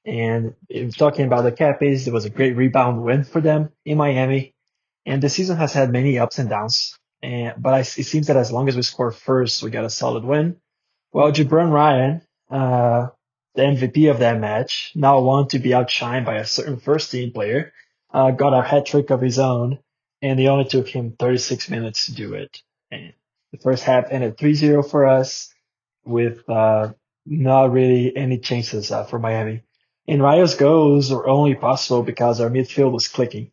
S10: And talking about the Cappies, it was a great rebound win for them in Miami. And the season has had many ups and downs. But it seems that as long as we score first, we got a solid win. Well, Jabron Ryan the MVP of that match, now want to be outshined by a certain first team player, got a hat trick of his own, and it only took him 36 minutes to do it. And the first half ended 3-0 for us, with not really any chances for Miami. And Rayo's goals were only possible because our midfield was clicking.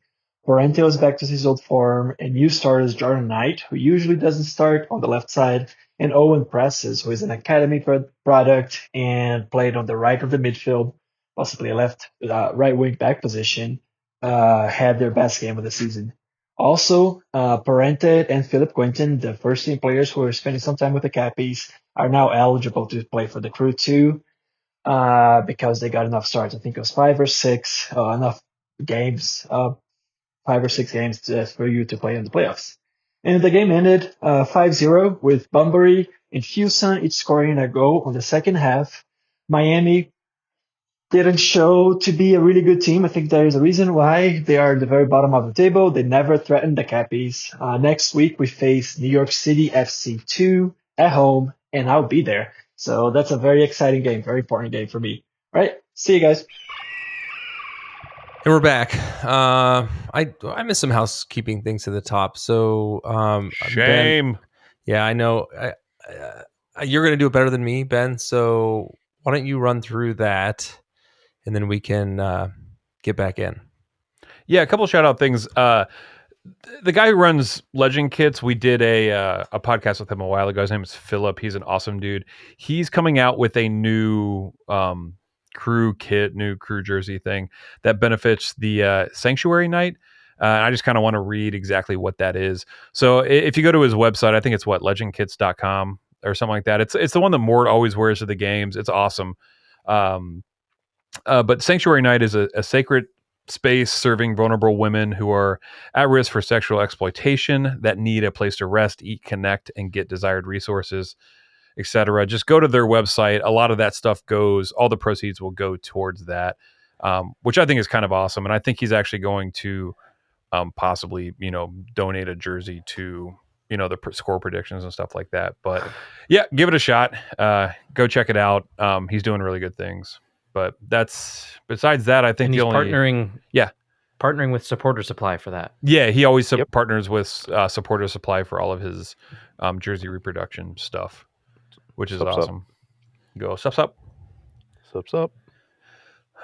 S10: Parente was back to his old form, and new starters Jordan Knight, who usually doesn't start on the left side, and Owen Presses, who is an academy product and played on the right of the midfield, possibly a right wing back position, had their best game of the season. Also, Parente and Philip Quinton, the first team players who are spending some time with the Cappies, are now eligible to play for the crew too, because they got enough starts. I think it was 5 or 6, enough games, 5 or 6 games for you to play in the playoffs. And the game ended 5-0 with Bunbury and Fuson each scoring a goal on the second half. Miami didn't show to be a really good team. I think there is a reason why they are at the very bottom of the table. They never threatened the Cappies. Next week we face New York City FC2 at home, and I'll be there. So that's a very exciting game, very important game for me. All right, see you guys.
S3: And we're back. I missed some housekeeping things to the top. So
S4: Shame.
S3: Ben, yeah, I know. You're going to do it better than me, Ben. So why don't you run through that, and then we can get back in.
S4: Yeah, a couple shout out things. The guy who runs Legend Kits, we did a podcast with him a while ago. His name is Philip. He's an awesome dude. He's coming out with a new crew kit, new crew jersey thing that benefits the Sanctuary Night. I just kind of want to read exactly what that is. So if you go to his website, I think it's legendkits.com or something like that. It's the one that Mort always wears to the games. It's awesome. But Sanctuary Night is a sacred space serving vulnerable women who are at risk for sexual exploitation, that need a place to rest, eat, connect, and get desired resources, etc. Just go to their website. A lot of that stuff all the proceeds will go towards that, which I think is kind of awesome. And I think he's actually going to possibly, donate a jersey to, the score predictions and stuff like that. But yeah, give it a shot. Go check it out. He's doing really good things. But besides that, I think
S6: he's partnering with Supporter Supply for that.
S4: Yeah, he always partners with Supporter Supply for all of his jersey reproduction stuff, which is awesome. Go sup.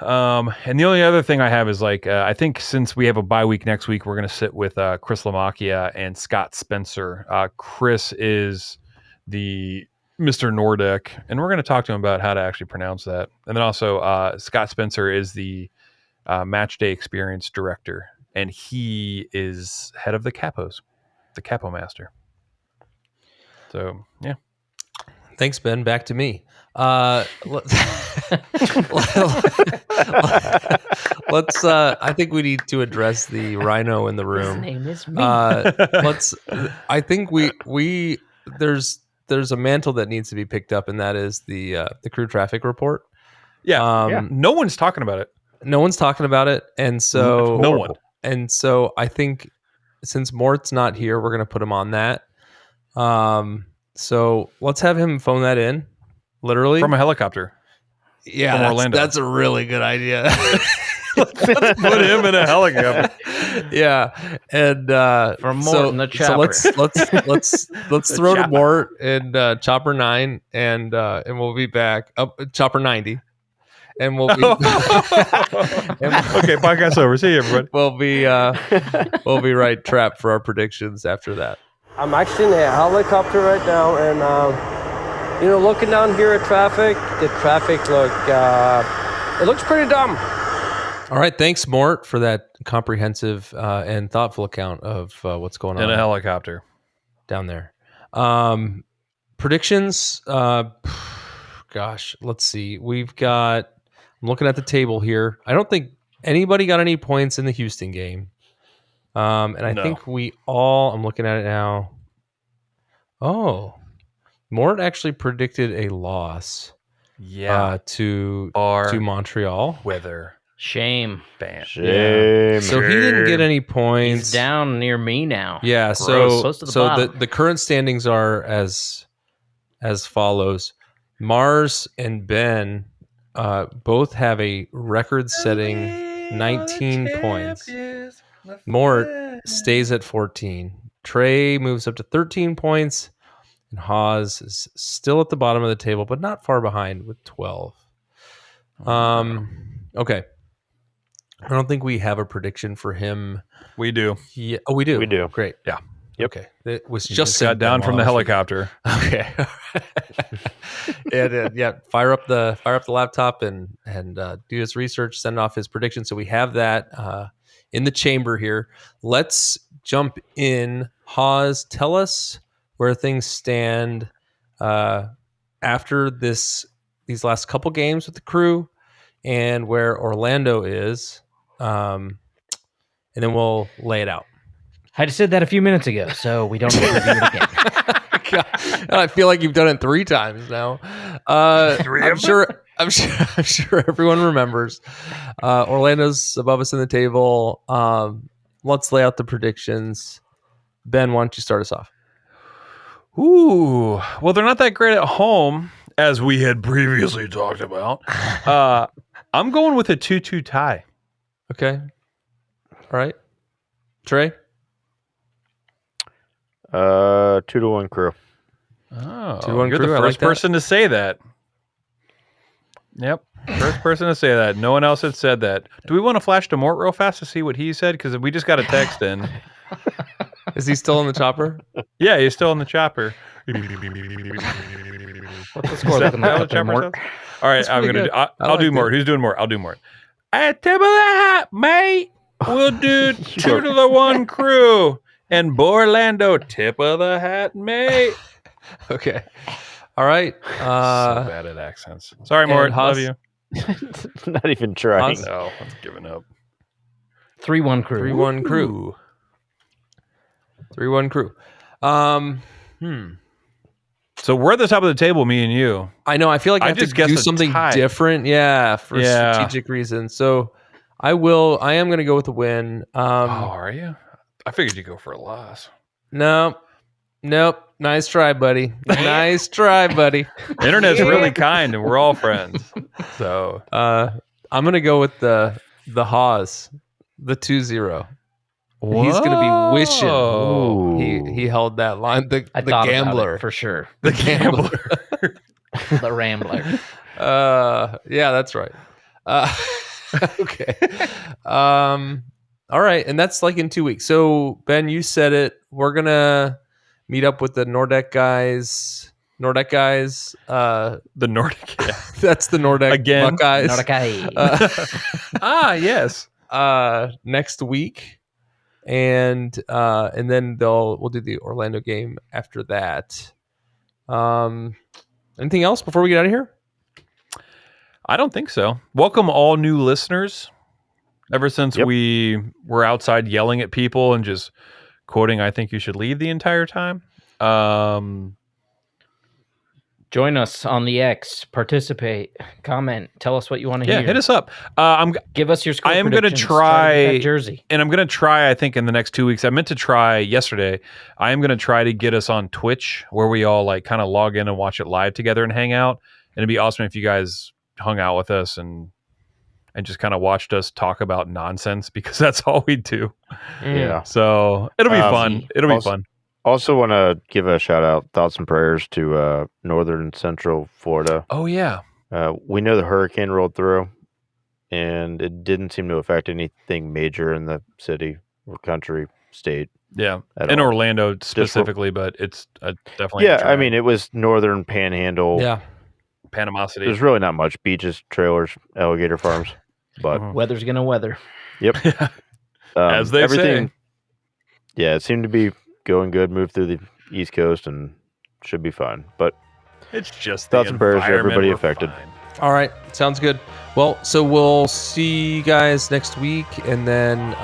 S4: And the only other thing I have is I think since we have a bye week next week, we're going to sit with Chris Lamacchia and Scott Spencer. Chris is the Mr. Nordic, and we're going to talk to him about how to actually pronounce that. And then also Scott Spencer is the match day experience director, and he is head of the Capos, the Capo Master. So, yeah.
S3: Thanks, Ben. Back to me. Let's. I think we need to address the rhino in the room.
S6: His name is me.
S3: I think we there's a mantle that needs to be picked up, and that is the crew traffic report.
S4: Yeah. No one's talking about it.
S3: No one's talking about it, and so
S4: no one.
S3: And so I think since Mort's not here, we're going to put him on that. So let's have him phone that in, literally
S4: from a helicopter.
S3: Yeah,
S4: from Orlando.
S3: That's a really good idea.
S4: Let's put him in a helicopter.
S3: Yeah, and
S6: from Mort and the chopper.
S3: So let's throw to Mort and Chopper 9, and we'll be back. Chopper 90. And we'll be
S4: okay. Podcast over. See you, everybody.
S3: We'll be right trapped for our predictions after that.
S11: I'm actually in a helicopter right now, and looking down here at traffic, the traffic it looks pretty dumb.
S3: All right, thanks, Mort, for that comprehensive and thoughtful account of what's going on
S4: in a helicopter
S3: down there. Predictions. Gosh, let's see. I'm looking at the table here. I don't think anybody got any points in the Houston game. And I think I'm looking at it now. Oh, Mort actually predicted a loss.
S4: Yeah.
S3: To Montreal.
S4: Weather.
S6: Shame.
S4: Bam.
S5: Shame.
S3: Yeah. So he didn't get any points.
S6: He's down near me now.
S3: Yeah.
S6: Gross.
S3: So
S6: Close to the bottom.
S3: the current standings are as follows. Mars and Ben both have a record-setting 19 points. Mort stays at 14. Trey moves up to 13 points. And Haas is still at the bottom of the table, but not far behind with 12. Okay. I don't think we have a prediction for him.
S4: We do.
S3: Yeah. Oh, we do.
S5: We do.
S3: Great.
S4: Yeah.
S3: Yep. Okay. It was
S4: He
S3: just
S4: got down from the helicopter.
S3: Okay. Yeah. Fire up the laptop and do his research. Send off his prediction. So we have that in the chamber here. Let's jump in. Haas, tell us where things stand after these last couple games with the crew, and where Orlando is, and then we'll lay it out.
S6: I just said that a few minutes ago, so we don't have to review it again.
S3: God, I feel like you've done it 3 times now. I'm sure everyone remembers. Orlando's above us in the table. Let's lay out the predictions. Ben, why don't you start us off?
S4: Ooh, well, they're not that great at home, as we had previously talked about. I'm going with a 2-2 tie.
S3: Okay. All right. Trey?
S5: 2-1 crew.
S4: Oh,
S3: 2-1
S4: you're
S3: crew,
S4: the
S3: I
S4: first
S3: like that.
S4: person to say that. Yep, first person to say that. No one else had said that. Do we want to flash to Mort real fast to see what he said? Because we just got a text in.
S3: Is he still in the chopper?
S4: Yeah, he's still in the chopper.
S6: What's the score looking like up there, Mort?
S4: All right, I'm
S3: pretty
S4: gonna.
S3: good.
S4: I'll do Mort. Who's doing Mort? I'll do Mort. At tip of the hat, mate. We'll do 2-1 crew and Orlando. Tip of the hat, mate.
S3: Okay. All right.
S4: So bad at accents. Sorry, Mort.
S3: Haas?
S4: Love you.
S5: Not even trying.
S3: Haas?
S4: No, I'm giving up.
S6: 3-1 crew.
S3: 3-1 crew. 3-1 crew.
S4: So we're at the top of the table, me and you.
S3: I know. I feel like I have
S4: just
S3: to
S4: guessed
S3: do
S4: a
S3: something
S4: tie.
S3: different. Yeah, for strategic reasons. So I am going to go with the win.
S4: Are you? I figured you'd go for a loss.
S3: Nope. Nice try, buddy. Nice try, buddy.
S4: Internet's really kind, and we're all friends. So
S3: I'm going to go with the Haas, the 2-0. He's going to be wishing.
S5: Ooh.
S3: He held that line. The
S6: I thought about
S3: gambler.
S6: it, for sure.
S3: The gambler.
S6: The Rambler.
S3: Yeah, that's right. Okay. All right. And that's like in 2 weeks. So Ben, you said it. We're going to meet up with the Nordic guys.
S4: The Nordic, yeah.
S3: That's the Nordic
S4: Again.
S3: Buckeyes.
S4: Yes.
S3: Next week. And then we'll do the Orlando game after that. Anything else before we get out of here?
S4: I don't think so. Welcome all new listeners. Ever since
S5: Yep.
S4: we were outside yelling at people and just quoting, I think you should leave the entire time.
S6: Join us on the X. Participate. Comment. Tell us what you want to
S4: Yeah,
S6: hear.
S4: hit us up.
S6: Give us your score
S4: I am going to
S6: predictions.
S4: try
S6: to get that jersey.
S4: And I'm going to try, I think, in the next 2 weeks. I meant to try yesterday. I am going to try to get us on Twitch, where we all like kind of log in and watch it live together and hang out. And it'd be awesome if you guys hung out with us and just kind of watched us talk about nonsense, because that's all we do.
S5: Yeah.
S4: So it'll be fun. It'll be fun.
S5: Also want to give a shout out, thoughts and prayers to northern and central Florida.
S4: Oh, yeah.
S5: We know the hurricane rolled through, and it didn't seem to affect anything major in the city or country, state.
S4: Yeah.
S5: at
S4: In
S5: all.
S4: Orlando specifically, but it's definitely.
S5: Yeah, I mean, it was northern panhandle.
S3: Yeah.
S4: Panama City.
S5: There's really not much. Beaches, trailers, alligator farms. But
S4: Mhm.
S6: Weather's going to weather.
S5: yep.
S4: As they
S5: everything,
S4: say.
S5: Yeah, it seemed to be going good. Moved through the East Coast and should be fine. But
S4: It's just
S5: thoughts
S4: the
S5: and prayers to
S4: environment.
S5: everybody
S4: We're
S5: affected.
S4: fine.
S3: All right. Sounds good. Well, so we'll see you guys next week, and then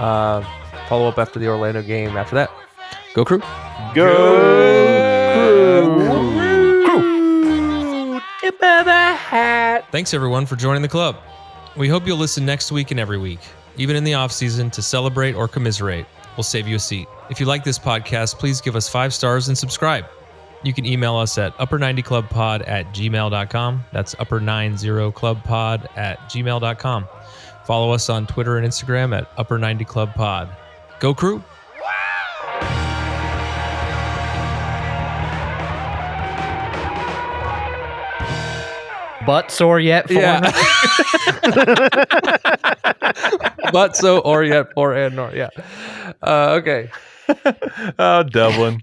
S3: follow up after the Orlando game after that. Go Crew. Thanks, everyone, for joining the club. We hope you'll listen next week and every week, even in the off season, to celebrate or commiserate. We'll save you a seat. If you like this podcast, please give us 5 stars and subscribe. You can email us at upper90clubpod@gmail.com. That's upper90clubpod@gmail.com. Follow us on Twitter and Instagram at upper90clubpod. Go Crew!
S6: Butt sore yet?
S3: Yeah. But so or yet or and nor. Yeah. Okay.
S4: Oh, Dublin.